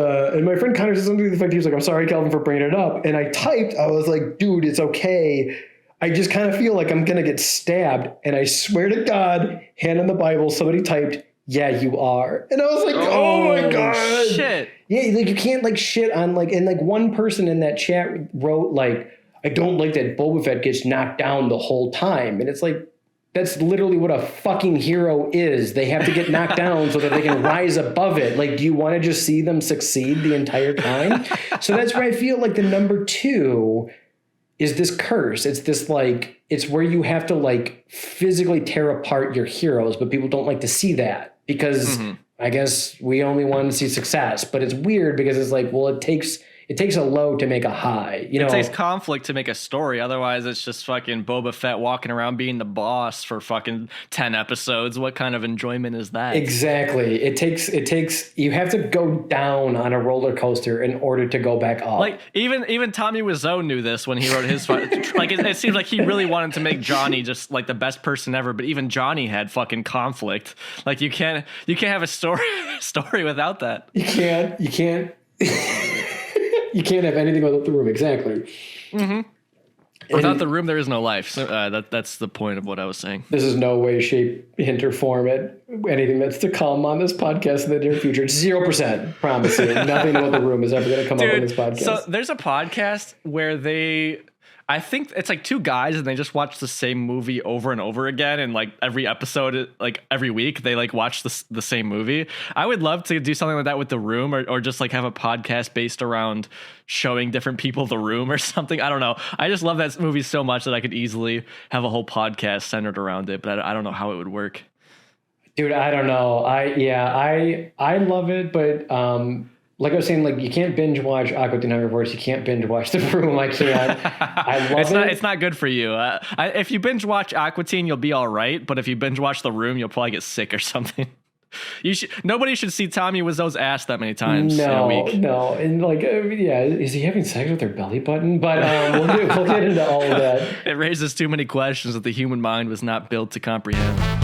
my friend Connor said something to the effect, he was like, "I'm sorry, Calvin, for bringing it up." And I typed, I was like, "Dude, it's okay. I just kind of feel like I'm going to get stabbed." And I swear to God, hand on the Bible, somebody typed, "Yeah, you are." And I was like, oh my God. Shit. Yeah, you can't shit on and one person in that chat wrote "I don't like that Boba Fett gets knocked down the whole time." And it's like, that's literally what a fucking hero is. They have to get knocked down so that they can rise above it. Do you want to just see them succeed the entire time? So that's where I feel like the number 2 is this curse. It's this it's where you have to physically tear apart your heroes, but people don't like to see that because I guess we only want to see success. But it's weird because it's it takes a low to make a high. It takes conflict to make a story. Otherwise, it's just fucking Boba Fett walking around being the boss for fucking 10 episodes. What kind of enjoyment is that? Exactly. It takes. You have to go down on a roller coaster in order to go back up. Even Tommy Wiseau knew this when he wrote his. It seems like he really wanted to make Johnny just the best person ever. But even Johnny had fucking conflict. You can't have a story without that. You can't. You can't have anything without the room. Exactly. Mm-hmm. Without the room, there is no life. So that's the point of what I was saying. This is no way, shape, hint, or form at anything that's to come on this podcast in the near future. 0%. Promise you. Nothing about the room is ever going to come up on this podcast. So there's a podcast where I think it's 2 guys and they just watch the same movie over and over again. And every episode, every week, they watch the same movie. I would love to do something like that with The Room or just have a podcast based around showing different people The Room or something. I don't know. I just love that movie so much that I could easily have a whole podcast centered around it. But I don't know how it would work. Dude, I don't know. I love it, but like I was saying, you can't binge watch Aqua Teen Hunger Force. You can't binge watch The Room. I can't. I love it. It's not good for you. If you binge watch Aqua Teen, you'll be all right. But if you binge watch The Room, you'll probably get sick or something. Nobody should see Tommy Wiseau's ass that many times in a week. No, and is he having sex with her belly button? But we'll get into all of that. It raises too many questions that the human mind was not built to comprehend.